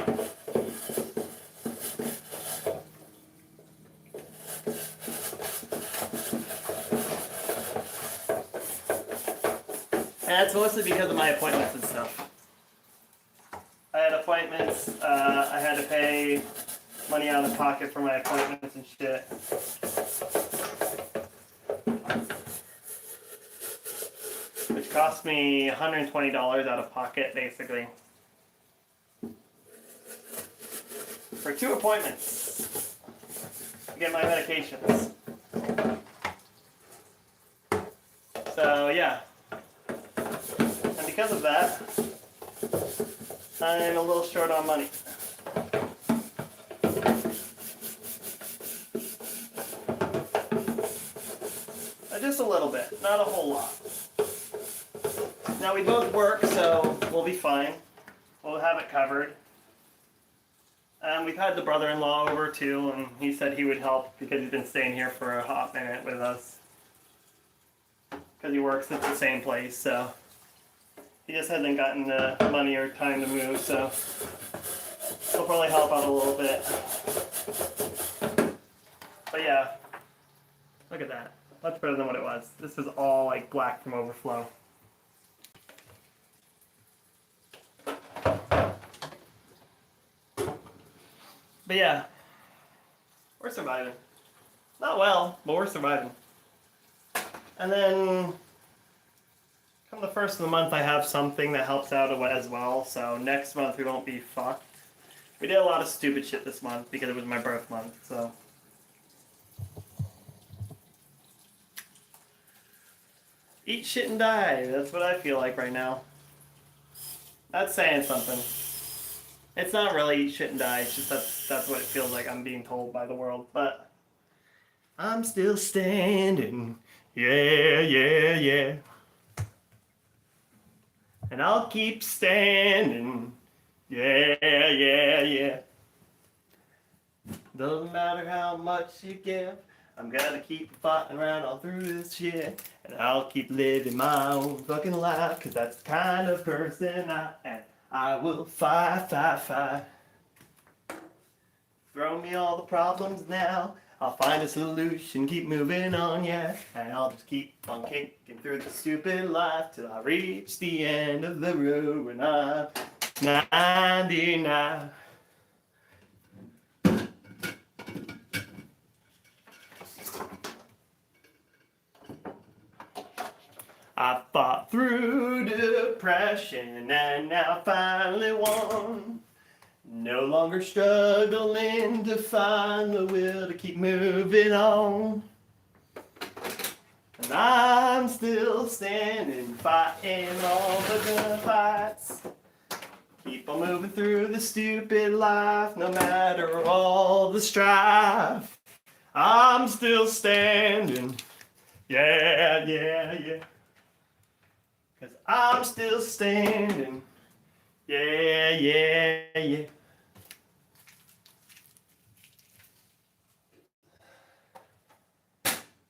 And that's mostly because of my appointments and stuff. I had appointments, I had to pay money out of pocket for my appointments and shit. Which cost me $120 out of pocket, basically. For 2 appointments to get my medications. So, yeah. And because of that, I'm a little short on money. Just a little bit, not a whole lot. Now we both work, so we'll be fine. We'll have it covered. And we've had the brother-in-law over too, and he said he would help because he's been staying here for a hot minute with us. Because he works at the same place, so he just hasn't gotten the money or time to move, so he'll probably help out a little bit. But yeah, look at that. Much better than what it was. This was all like black from overflow. But yeah, we're surviving. Not well, but we're surviving. And then, come the first of the month, I have something that helps out as well. So next month we won't be fucked. We did a lot of stupid shit this month because it was my birth month. So eat shit and die. That's what I feel like right now. That's saying something. It's not really eat shit and die. It's just that's what it feels like I'm being told by the world. But I'm still standing. Yeah, yeah, yeah. And I'll keep standing. Yeah, yeah, yeah. Doesn't matter how much you give, I'm gonna keep fighting around all through this shit. And I'll keep living my own fucking life, cause that's the kind of person I am. I will fight, fight, fight. Throw me all the problems now. I'll find a solution, keep moving on, yeah. And I'll just keep on kicking through the stupid life till I reach the end of the road when I'm 99. I fought through depression and now finally won. No longer struggling to find the will to keep moving on. And I'm still standing, fighting all the good fights. Keep on moving through the stupid life, no matter all the strife. I'm still standing, yeah, yeah, yeah. 'Cause I'm still standing, yeah, yeah, yeah.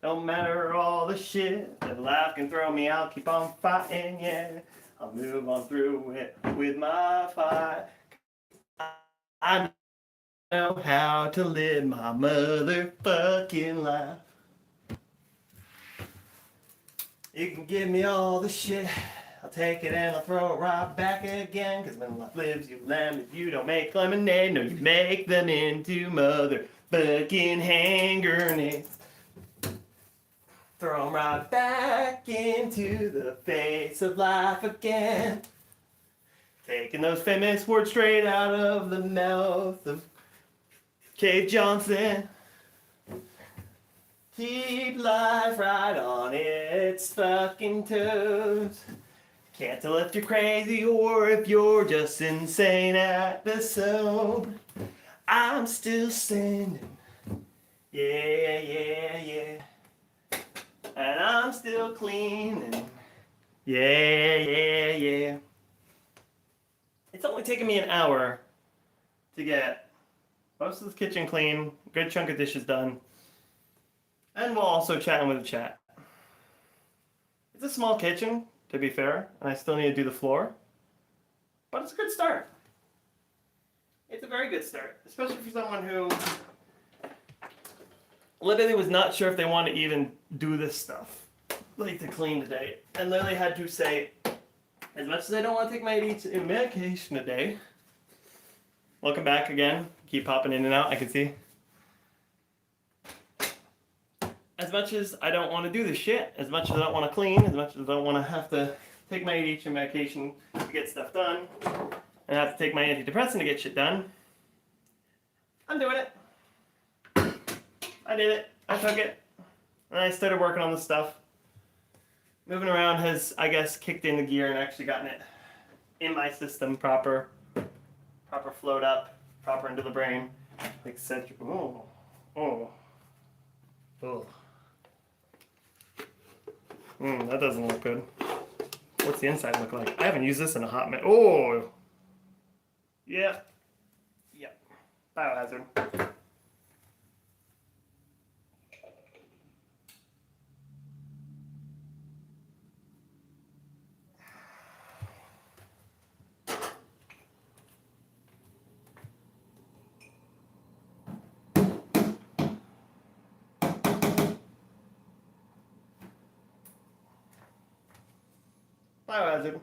No matter all the shit that life can throw me, I'll keep on fighting, yeah. I'll move on through it with my fight. I know how to live my motherfucking life. You can give me all the shit, I'll take it and I'll throw it right back again. 'Cause when life lives you lemon, you don't make lemonade, no, you make them into motherfucking hand grenades. Throw them right back into the face of life again. Taking those famous words straight out of the mouth of Cave Johnson. Keep life right on its fucking toes. Can't tell if you're crazy or if you're just insane at the soul. I'm still standing. Yeah, yeah, yeah. And I'm still cleaning. Yeah, yeah, yeah. It's only taken me an hour to get most of the kitchen clean, good chunk of dishes done, and while also chatting with the chat. It's a small kitchen, to be fair, and I still need to do the floor, but it's a good start. It's a very good start, especially for someone who literally was not sure if they wanted to even do this stuff, like to clean today, and literally had to say, as much as I don't want to take my medication today, welcome back again, keep popping in and out, I can see. As much as I don't want to do this shit, as much as I don't want to clean, as much as I don't want to have to take my ADHD medication to get stuff done, and have to take my antidepressant to get shit done, I'm doing it. I did it. I took it. And I started working on the stuff. Moving around has, I guess, kicked into gear and actually gotten it in my system proper float up, proper into the brain. Etc. That doesn't look good. What's the inside look like? I haven't used this in a hot minute. Oh! Yeah. Yep. Biohazard. Biohazard.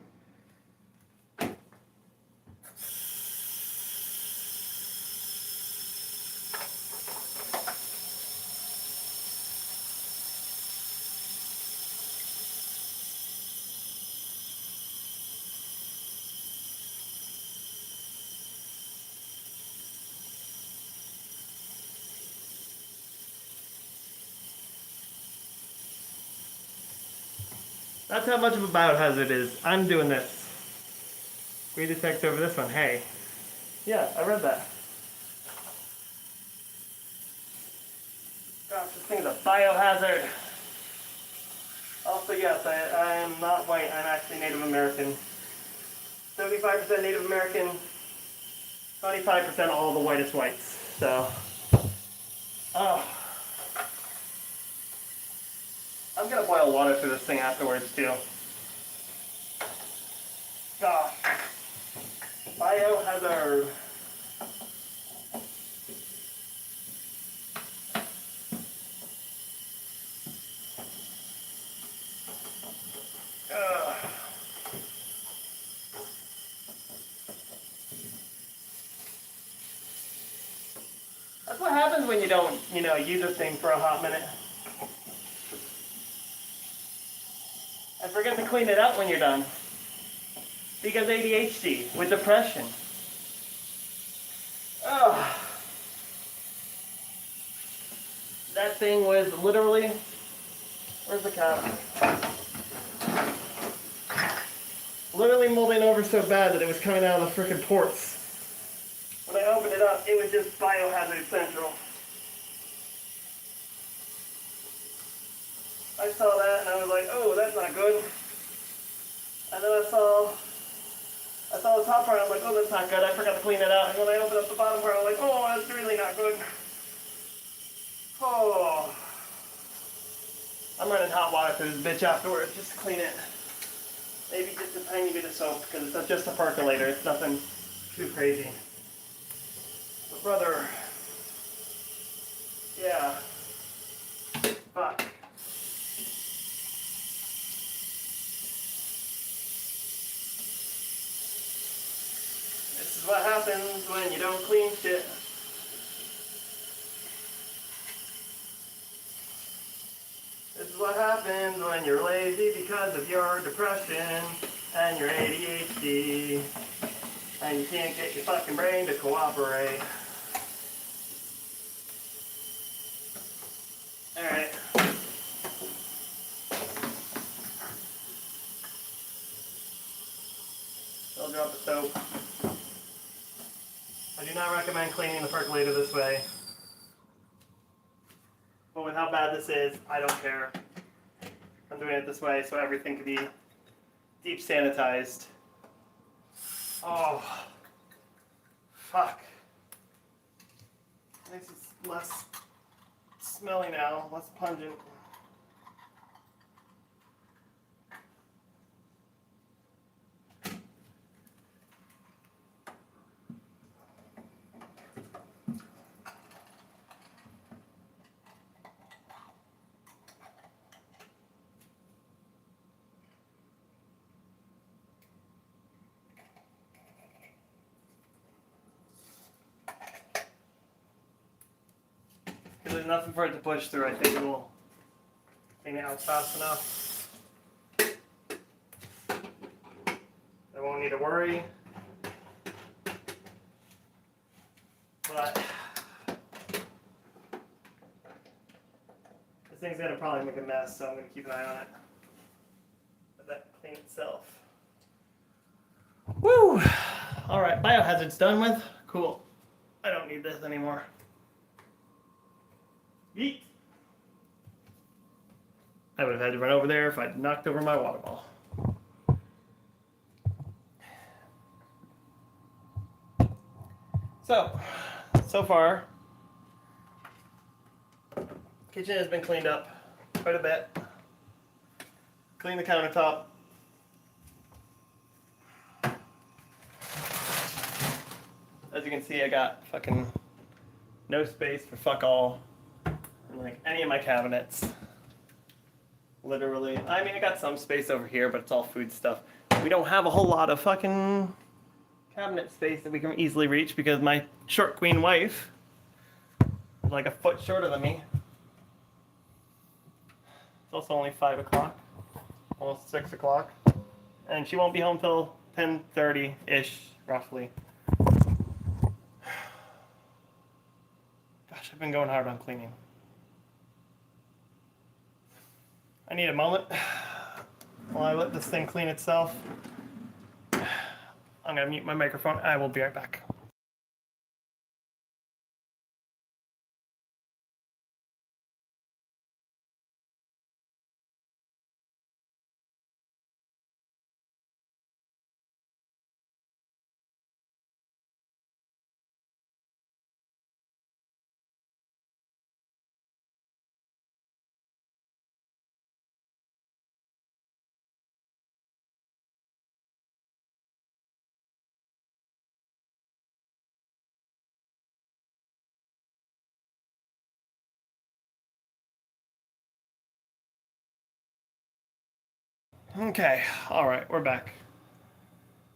That's how much of a biohazard it is. I'm doing this. Read the text over this one. Hey. Yeah, I read that. Gosh, this thing's a biohazard. Also, yes, I am not white. I'm actually Native American. 75% Native American. 25% all the whitest whites. So, I'm gonna boil water through this thing afterwards too. Gosh. Biohazard. That's what happens when you don't, use a thing for a hot minute. And forget to clean it up when you're done. Because ADHD with depression. That thing was literally, where's the cap? Literally molding over so bad that it was coming out of the frickin' ports. When I opened it up, it was just biohazard central. I saw that and I was like, oh, that's not good. And then I saw the top part, I was like, oh, that's not good. I forgot to clean it out. And when I opened up the bottom part, I was like, oh, that's really not good. Oh. I'm running hot water through this bitch afterwards just to clean it. Maybe just a tiny bit of soap, because it's just a percolator. It's nothing too crazy. But brother, yeah. Fuck. This is what happens when you don't clean shit. This is what happens when you're lazy because of your depression and your ADHD and you can't get your fucking brain to cooperate. Alright. I'll drop the soap. I do not recommend cleaning the percolator this way. But with how bad this is, I don't care. I'm doing it this way so everything can be deep sanitized. Oh, fuck. At least it's less smelly now, less pungent. If there's nothing for it to push through, I think it will clean it out fast enough. I won't need to worry. But this thing's gonna probably make a mess, so I'm gonna keep an eye on it. Let that clean itself. Woo! Alright, biohazard's done with. Cool. I don't need this anymore. Yeet! I would have had to run over there if I'd knocked over my water ball. So far, kitchen has been cleaned up quite a bit. Clean the countertop. As you can see, I got fucking no space for fuck all in like any of my cabinets. Literally. I mean, I got some space over here, but it's all food stuff. We don't have a whole lot of fucking cabinet space that we can easily reach because my short queen wife is like a foot shorter than me. It's also only 5 o'clock, almost 6 o'clock, and she won't be home till 10:30-ish, roughly. Gosh, I've been going hard on cleaning. I need a moment while I let this thing clean itself. I'm gonna mute my microphone. I will be right back. Okay, alright, we're back.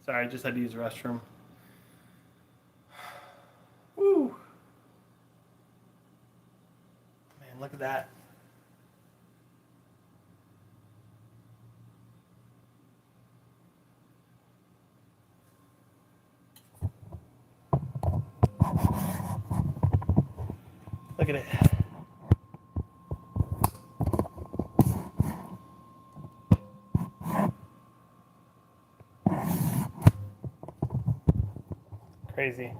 Sorry, I just had to use the restroom. Woo! Man, look at that. Look at it. Crazy.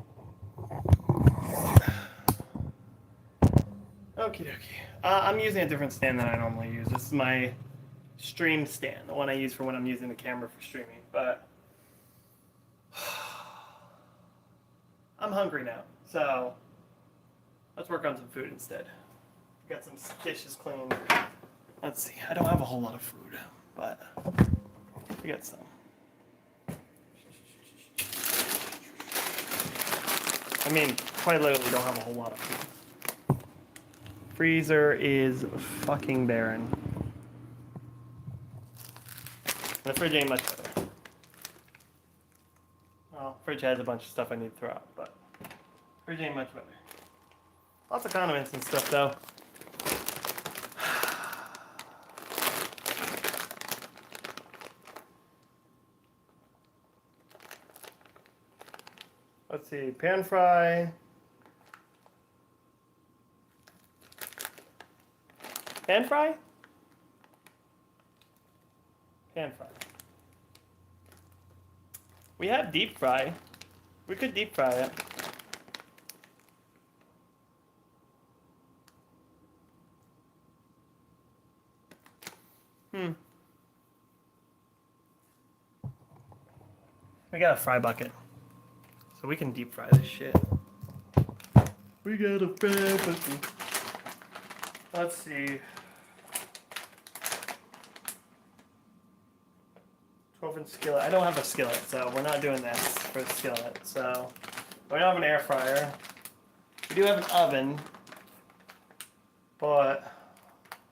Okie dokie. I'm using a different stand than I normally use. This is my stream stand, the one I use for when I'm using the camera for streaming. But I'm hungry now, so let's work on some food instead. Got some dishes cleaned. Let's see. I don't have a whole lot of food, but we got some. I mean, quite literally don't have a whole lot of food. Freezer is fucking barren. And the fridge ain't much better. Well, fridge has a bunch of stuff I need to throw out, but fridge ain't much better. Lots of condiments and stuff though. Let's see, pan fry. Pan fry? Pan fry. We have deep fry. We could deep fry it. We got a fry bucket. So we can deep fry this shit. We got a friend. Let's see. 12-inch skillet. I don't have a skillet, so we're not doing this for the skillet. So we don't have an air fryer. We do have an oven, but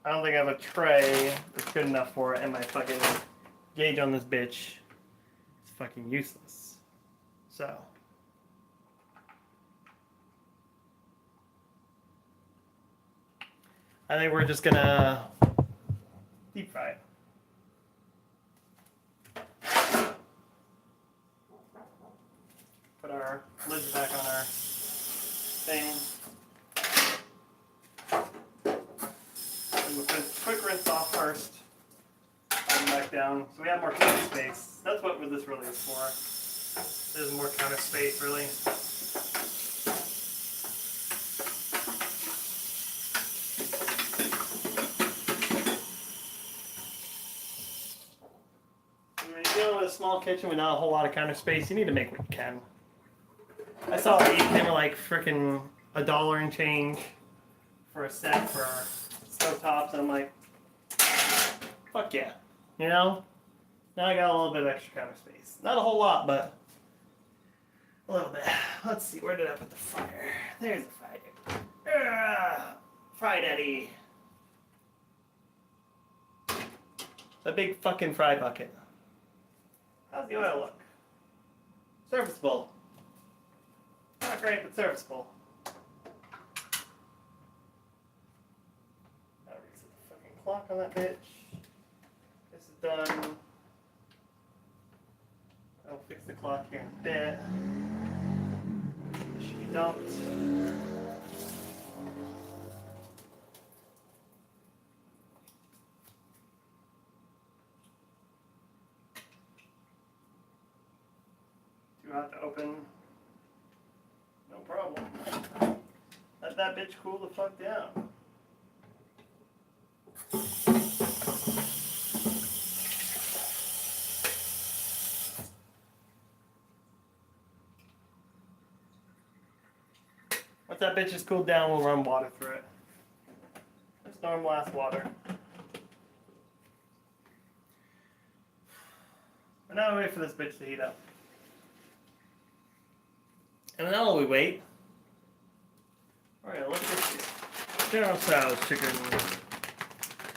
I don't think I have a tray that's good enough for it, and my fucking gauge on this bitch is fucking useless. So I think we're just gonna deep fry it. Put our lids back on our thing. And we'll put a quick rinse off first. And back down. So we have more counter space. That's what this really is for. There's more counter space, really. With a small kitchen with not a whole lot of counter space, you need to make what you can. I saw they were like freaking $1 and change for a set for stove tops, and I'm like, fuck yeah, you know? Now I got a little bit of extra counter space. Not a whole lot, but a little bit. Let's see, where did I put the fryer? There's the fryer. Fry daddy. The big fucking fry bucket. How's the oil look? Serviceable. Not great, but serviceable. Gotta reset the fucking clock on that bitch. This is done. I'll fix the clock here in a bit. This should be dumped. Too hot to open. No problem. Let that bitch cool the fuck down. Once that bitch is cooled down, we'll run water through it. Just normal ass water. And now we wait for this bitch to heat up. And then while we wait, we're gonna look at this shit. General Tso's chicken.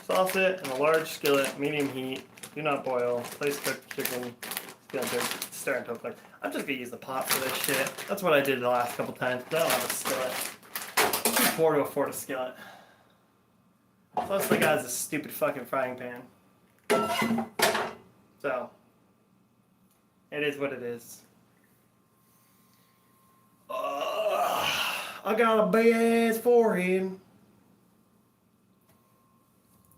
Sauce it in a large skillet, medium heat. Do not boil. Place cooked chicken. It's starting to cook. I'm just gonna use the pot for this shit. That's what I did the last couple times. I don't have a skillet. It's too poor to afford a skillet. Plus, I got this stupid fucking frying pan. So, it is what it is. I got a big ass forehead.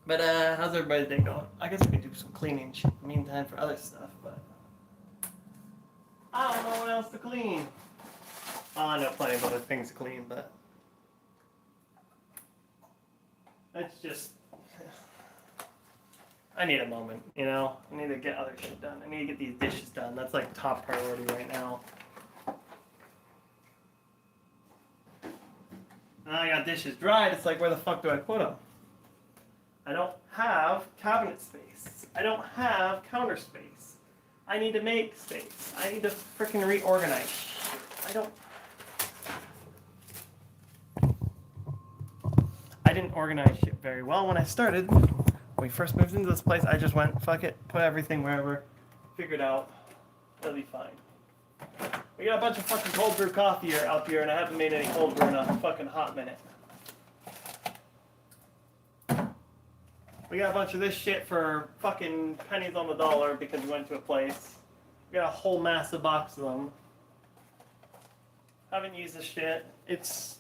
But how's everybody's day going? I guess we could do some cleaning shit in the meantime for other stuff, but I don't know what else to clean. Well, I know plenty of other things to clean, but it's just I need a moment, you know? I need to get other shit done. I need to get these dishes done. That's like top priority right now. Now I got dishes dried, it's like, where the fuck do I put them? I don't have cabinet space. I don't have counter space. I need to make space. I need to freaking reorganize shit. I didn't organize shit very well when I started. When we first moved into this place, I just went, fuck it, put everything wherever, figured out, it'll be fine. We got a bunch of fucking cold brew coffee out here, and I haven't made any cold brew in a fucking hot minute. We got a bunch of this shit for fucking pennies on the dollar because we went to a place. We got a whole massive box of them. Haven't used this shit. It's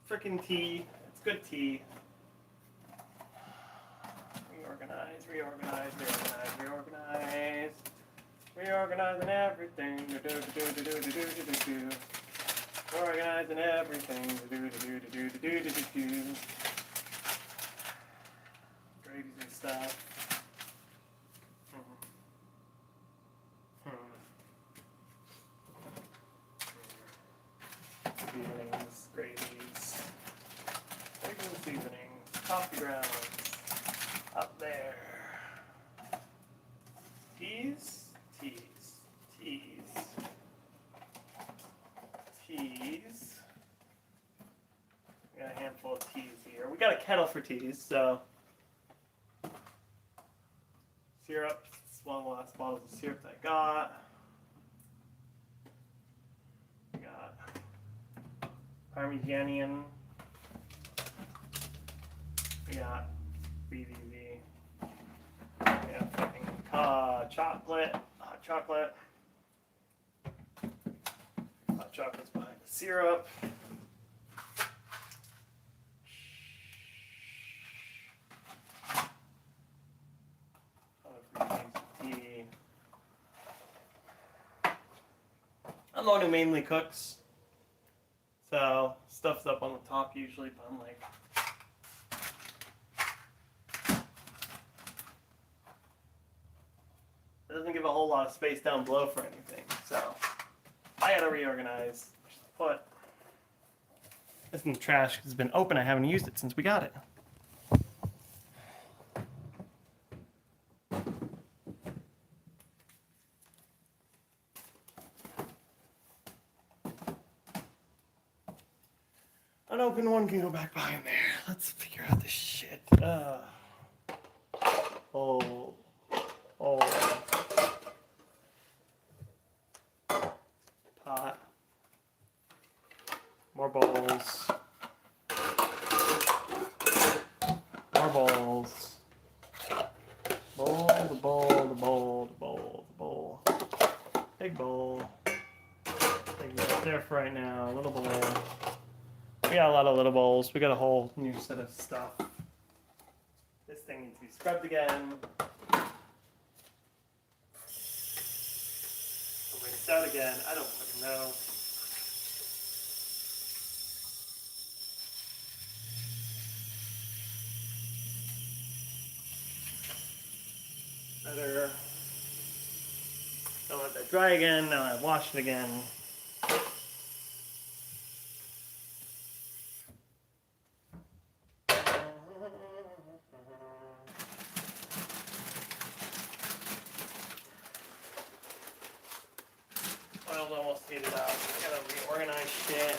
freaking tea. It's good tea. Reorganize, reorganize, reorganize, reorganize. Reorganizing everything. Organizing everything. Gravies and stuff. Feelings, gravies. and seasoning, coffee grounds, up there. Teas. We got a handful of teas here. We got a kettle for teas, so syrup. It's one of the last bottles of syrup that I got. We got Parmigianian. We got BBB. We got fucking chocolate, hot chocolate. Hot chocolate's behind the syrup. I'm the one who mainly cooks, so stuff's up on the top usually, but I'm like, it doesn't give a whole lot of space down below for anything, so I gotta reorganize. Put this in the trash because it's been open. I haven't used it since we got it. Unopened one can go back behind there. Let's figure out this shit. Oh. Pot. More bowls. More bowls. Bowl. Big bowl. Take that there for right now. Little bowl. We got a lot of little bowls. We got a whole new set of stuff. This thing needs to be scrubbed again. Rinsed out again. I don't fucking know. Better. Don't let that dry again. Now I wash it again. Oil's almost heated up. I gotta reorganize shit.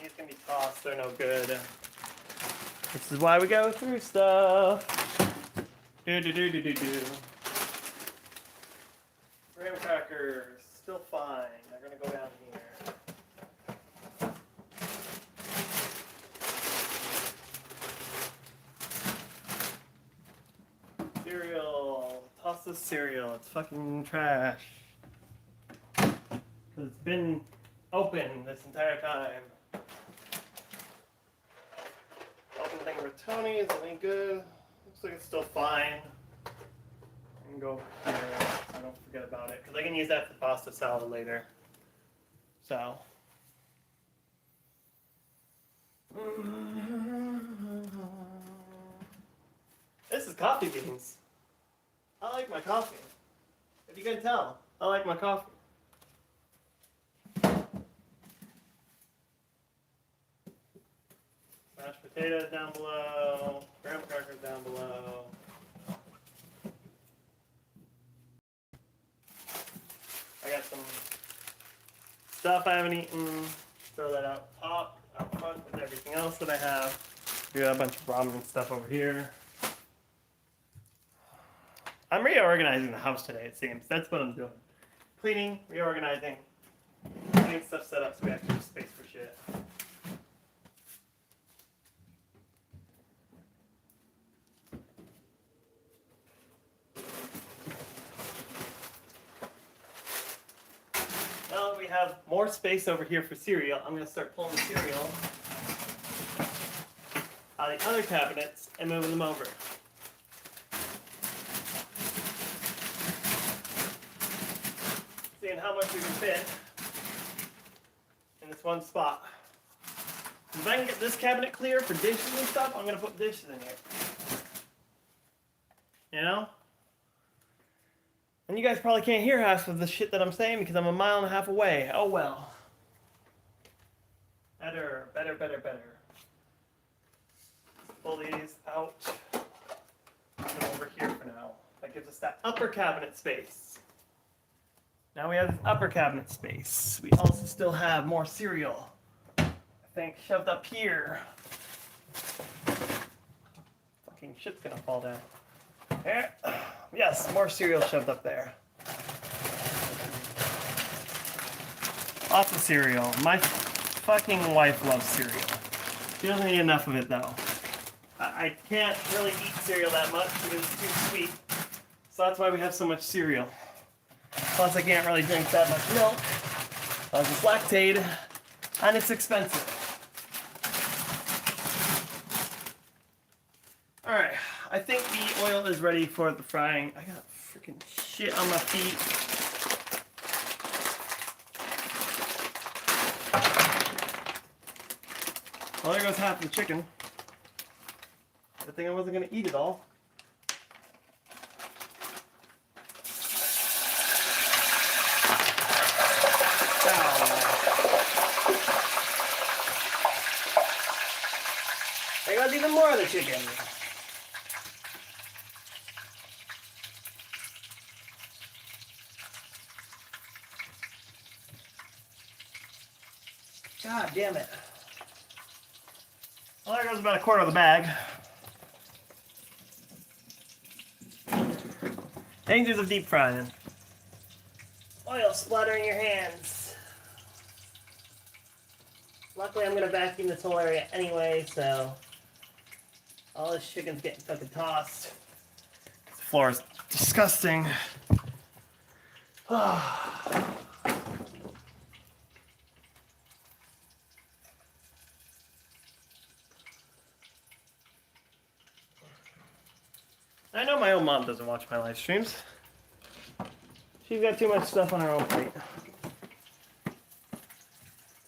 These can be tossed. They're no good. This is why we go through stuff. Graham crackers, still fine. They're gonna go down here. Cereal. Toss this cereal. It's fucking trash. Because it's been open this entire time. Thing Rotoni is any good. Looks like it's still fine. I can go here so I don't forget about it because I can use that for pasta salad later. So. This is coffee beans. I like my coffee. If you can tell, I like my coffee. Mashed potatoes down below, graham crackers down below. I got some stuff I haven't eaten. Throw that out front with everything else that I have. We got a bunch of ramen stuff over here. I'm reorganizing the house today, it seems. That's what I'm doing. Cleaning, reorganizing, getting stuff set up so we actually have space for shit. Now that we have more space over here for cereal, I'm going to start pulling the cereal out of the other cabinets and moving them over. Seeing how much we can fit in this one spot. If I can get this cabinet clear for dishes and stuff, I'm going to put dishes in here. You know? And you guys probably can't hear half of the shit that I'm saying because I'm a mile and a half away. Oh well. Better. Pull these out. Put them over here for now. That gives us that upper cabinet space. Now we have this upper cabinet space. We also still have more cereal, I think, shoved up here. Fucking shit's gonna fall down. There. Yes, more cereal shoved up there. Lots of cereal. My fucking wife loves cereal. She doesn't eat enough of it though. I can't really eat cereal that much because it's too sweet. So that's why we have so much cereal. Plus I can't really drink that much milk. Plus it's lactated and it's expensive. Alright, I think the oil is ready for the frying. I got freaking shit on my feet. Well, there goes half the chicken. Good thing I wasn't going to eat it all. There goes even more of the chicken. God damn it. Well, there goes about a quarter of the bag. Dangers of deep frying. Oil splattering your hands. Luckily, I'm going to vacuum this whole area anyway, so all this chicken's getting fucking tossed. The floor is disgusting. I know my own mom doesn't watch my live streams. She's got too much stuff on her own plate.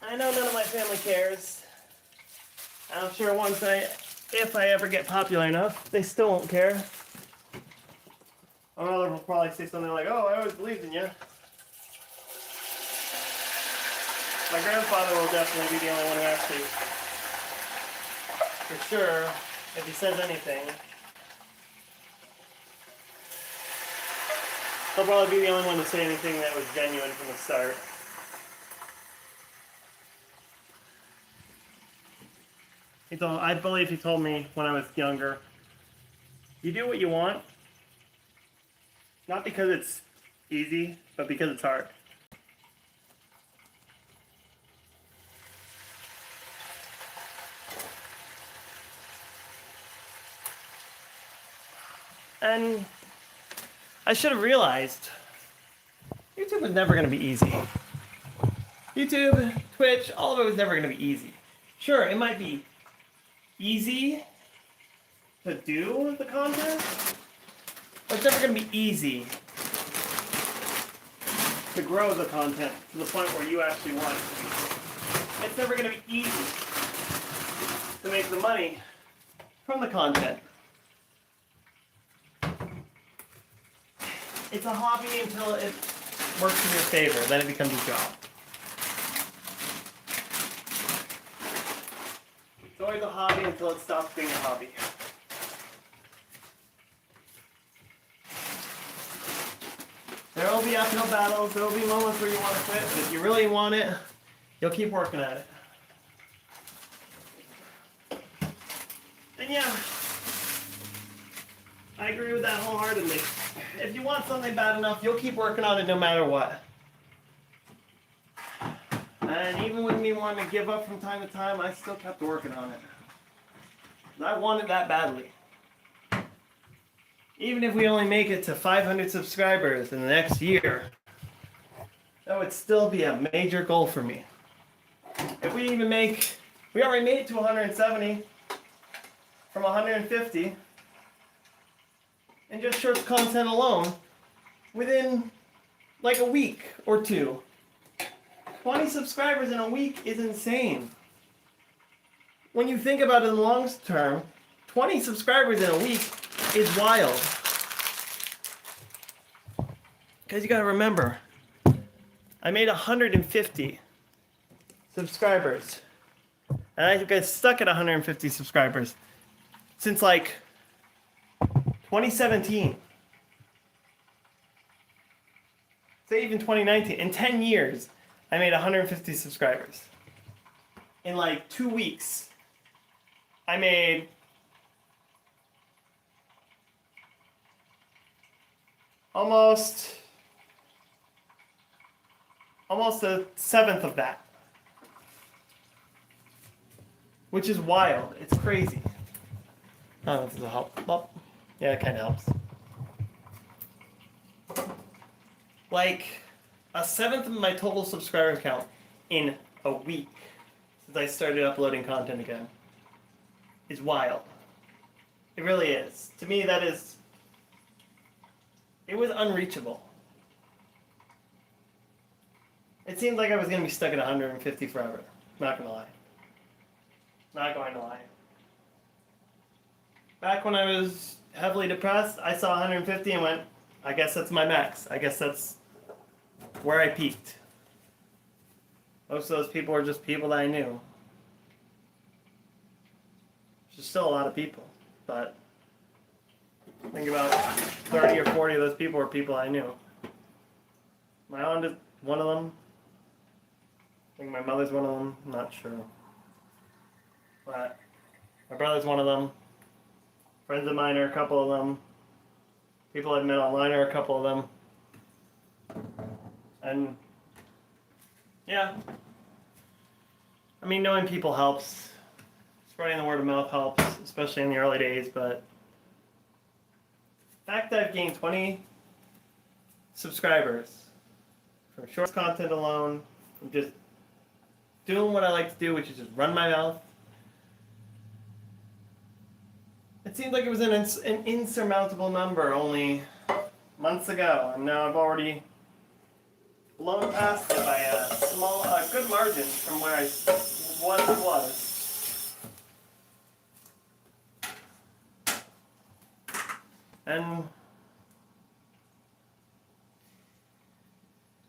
I know none of my family cares. I'm sure if I ever get popular enough, they still won't care. My mother will probably say something like, "Oh, I always believed in you." My grandfather will definitely be the only one who actually, for sure, if he says anything, he'll probably be the only one to say anything that was genuine from the start. I believe he told me when I was younger, you do what you want, not because it's easy, but because it's hard. And I should have realized YouTube was never going to be easy. YouTube, Twitch, all of it was never going to be easy. Sure, it might be easy to do the content, but it's never going to be easy to grow the content to the point where you actually want it to be. It's never going to be easy to make the money from the content. It's a hobby until it works in your favor, then it becomes a job. It's always a hobby until it stops being a hobby. There will be uphill battles, there will be moments where you want to quit, but if you really want it, you'll keep working at it. And yeah, I agree with that wholeheartedly. If you want something bad enough, you'll keep working on it no matter what. And even with me wanting to give up from time to time, I still kept working on it. I wanted that badly. Even if we only make it to 500 subscribers in the next year, that would still be a major goal for me. If we already made it to 170 from 150, and just short content alone, within like a week or two. 20 subscribers in a week is insane. When you think about it in the long term, 20 subscribers in a week is wild. Because you gotta remember, I made 150 subscribers. And I got stuck at 150 subscribers since like 2017. Say even 2019. In 10 years, I made 150 subscribers. In like 2 weeks, I made almost a seventh of that. Which is wild. It's crazy. I don't know if this will help. Well, yeah, it kind of helps. Like, a seventh of my total subscriber count in a week since I started uploading content again is wild. It really is. To me, that is... It was unreachable. It seemed like I was going to be stuck at 150 forever. Not going to lie. Not going to lie. Back when I was heavily depressed, I saw 150 and went, I guess that's my max. I guess that's where I peaked. Most of those people were just people that I knew. There's still a lot of people, but think about 30 or 40 of those people were people I knew. My aunt is one of them. I think my mother's one of them. I'm not sure. But my brother's one of them. Friends of mine are a couple of them. People I've met online are a couple of them. And yeah. I mean, knowing people helps. Spreading the word of mouth helps, especially in the early days, but the fact that I've gained 20 subscribers from short content alone, from just doing what I like to do, which is just run my mouth. It seemed like it was an insurmountable number only months ago, and now I've already blown past it by a good margin from where I once was. And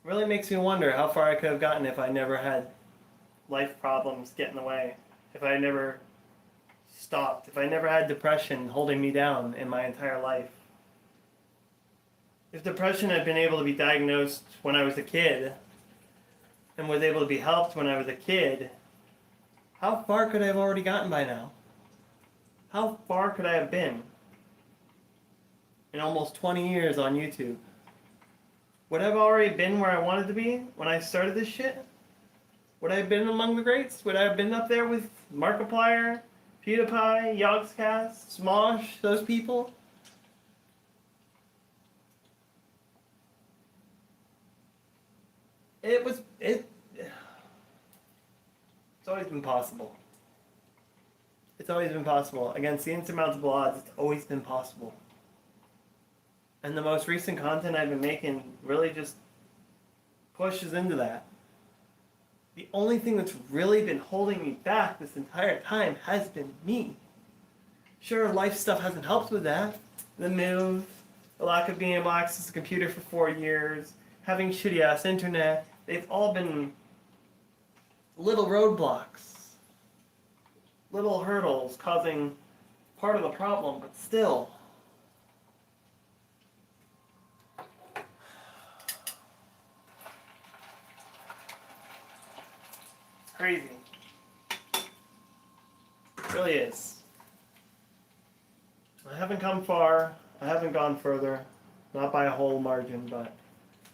really makes me wonder how far I could have gotten if I never had life problems get in the way, if I never stopped, if I never had depression holding me down in my entire life. If depression had been able to be diagnosed when I was a kid and was able to be helped when I was a kid, how far could I have already gotten by now? How far could I have been in almost 20 years on YouTube? Would I have already been where I wanted to be when I started this shit? Would I have been among the greats? Would I have been up there with Markiplier, PewDiePie, Yogscast, Smosh, those people? It's always been possible. It's always been possible. Against the insurmountable odds, it's always been possible. And the most recent content I've been making really just pushes into that. The only thing that's really been holding me back this entire time has been me. Sure, life stuff hasn't helped with that. The move, the lack of being able to access a computer for 4 years, having shitty ass internet, they've all been little roadblocks, little hurdles causing part of the problem, but still. Crazy. It really is. I haven't come far. I haven't gone further. Not by a whole margin, but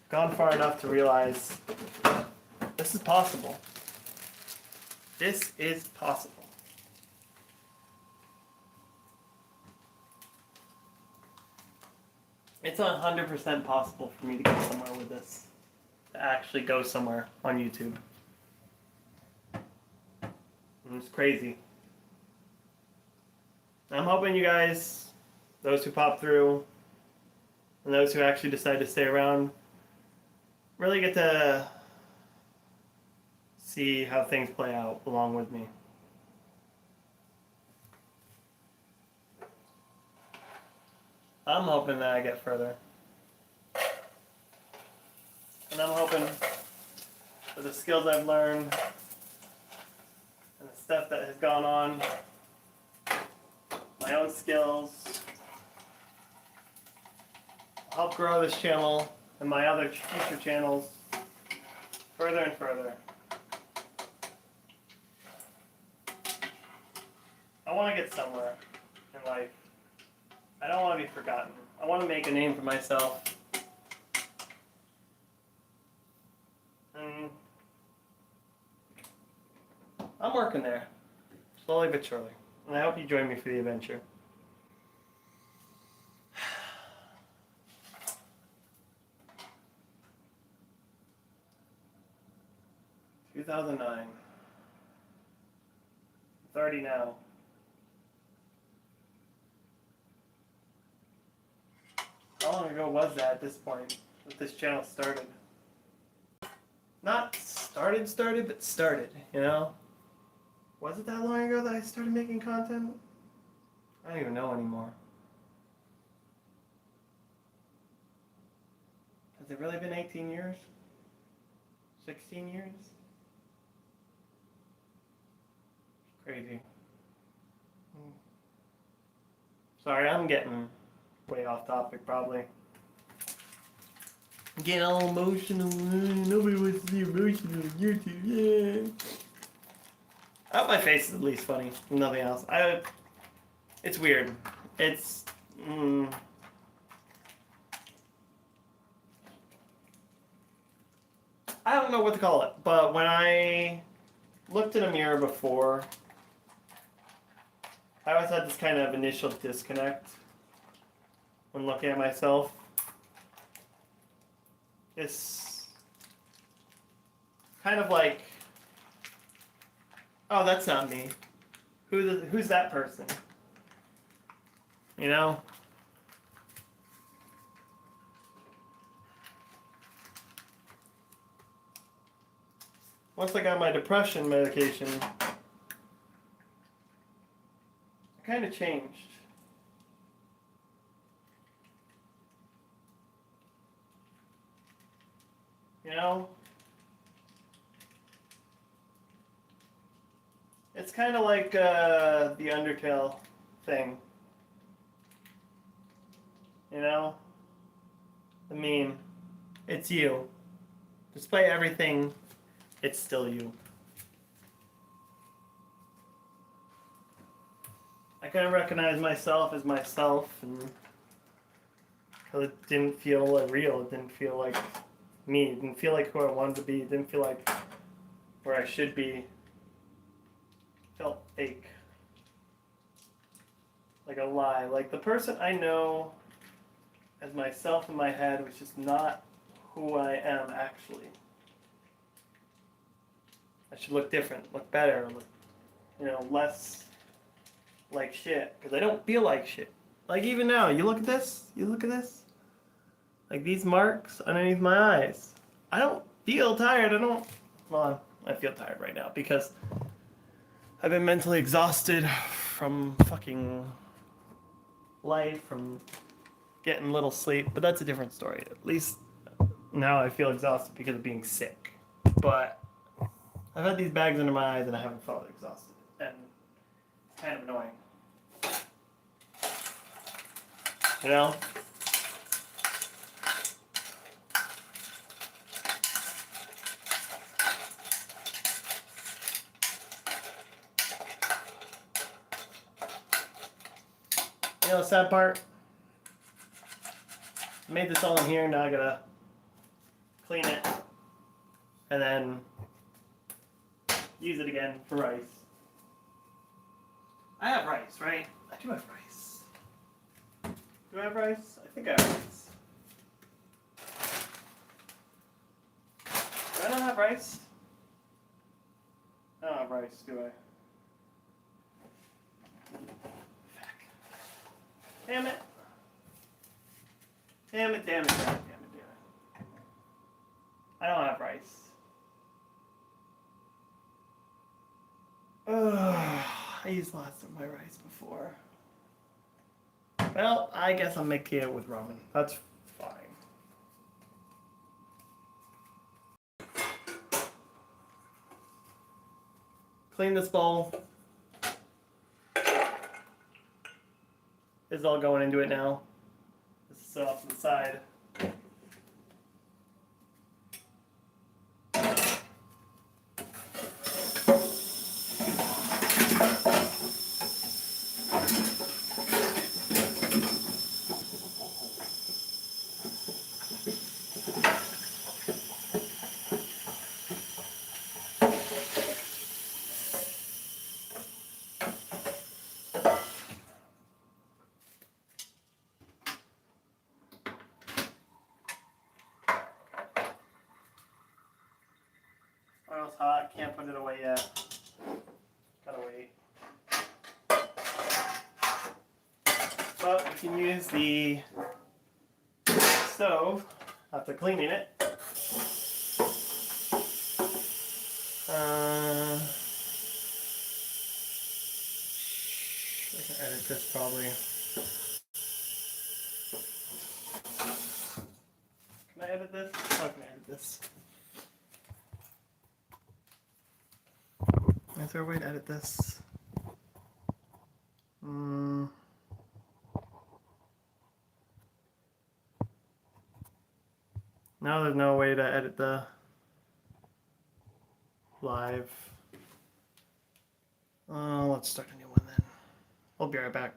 gone far enough to realize this is possible. This is possible. It's 100% possible for me to go somewhere with this. To actually go somewhere on YouTube. It's crazy. I'm hoping you guys, those who pop through, and those who actually decide to stay around, really get to see how things play out along with me. I'm hoping that I get further. And I'm hoping for the skills I've learned and the stuff that has gone on, my own skills, help grow this channel and my other future channels further and further. I want to get somewhere in life. I don't want to be forgotten. I want to make a name for myself. And I'm working there, slowly but surely. And I hope you join me for the adventure. 2009. 30 now. How long ago was that at this point that this channel started? Not started, but started, you know? Was it that long ago that I started making content? I don't even know anymore. Has it really been 18 years? 16 years? Crazy. Sorry, I'm getting way off topic probably. I'm getting all emotional. Nobody wants to be emotional on YouTube. Yeah. I hope my face is at least funny. Nothing else. It's weird. It's I don't know what to call it, but when I looked in a mirror before, I always had this kind of initial disconnect when looking at myself. It's kind of like, oh, that's not me. Who's that person? You know? Once I got my depression medication, I kind of changed. You know? It's kind of like the Undertale thing. You know? The meme. It's you. Despite everything, it's still you. I couldn't recognize myself as myself, and because it didn't feel real. It didn't feel like me. It didn't feel like who I wanted to be. It didn't feel like where I should be. It felt fake. Like a lie. Like the person I know as myself in my head was just not who I am actually. I should look different, look better, look, less like shit. Because I don't feel like shit. Like even now, you look at this, like these marks underneath my eyes. I don't feel tired, well, I feel tired right now because I've been mentally exhausted from fucking life, from getting little sleep, but that's a different story. At least now I feel exhausted because of being sick. But I've had these bags under my eyes and I haven't felt exhausted. And it's kind of annoying. You know? You know the sad part? I made this all in here, now I gotta clean it and then use it again for rice. I have rice, right? I do have rice. Do I have rice? I think I have rice. Do I not have rice? I don't have rice, do I? Fuck. Damn it. Damn it, damn it, damn it, damn it, damn it. I don't have rice. I used lots of my rice before. Well, I guess I'm making it with ramen. That's fine. clean this bowl. This is all going into it now. This is set off to the side. Oil's hot, can't put it away yet. Gotta wait. But we can use the stove after cleaning it. I can edit this probably. Can I edit this? Oh, I can edit this. Is there a way to edit this? No, there's no way to edit the live. Let's start a new one then. I'll be right back.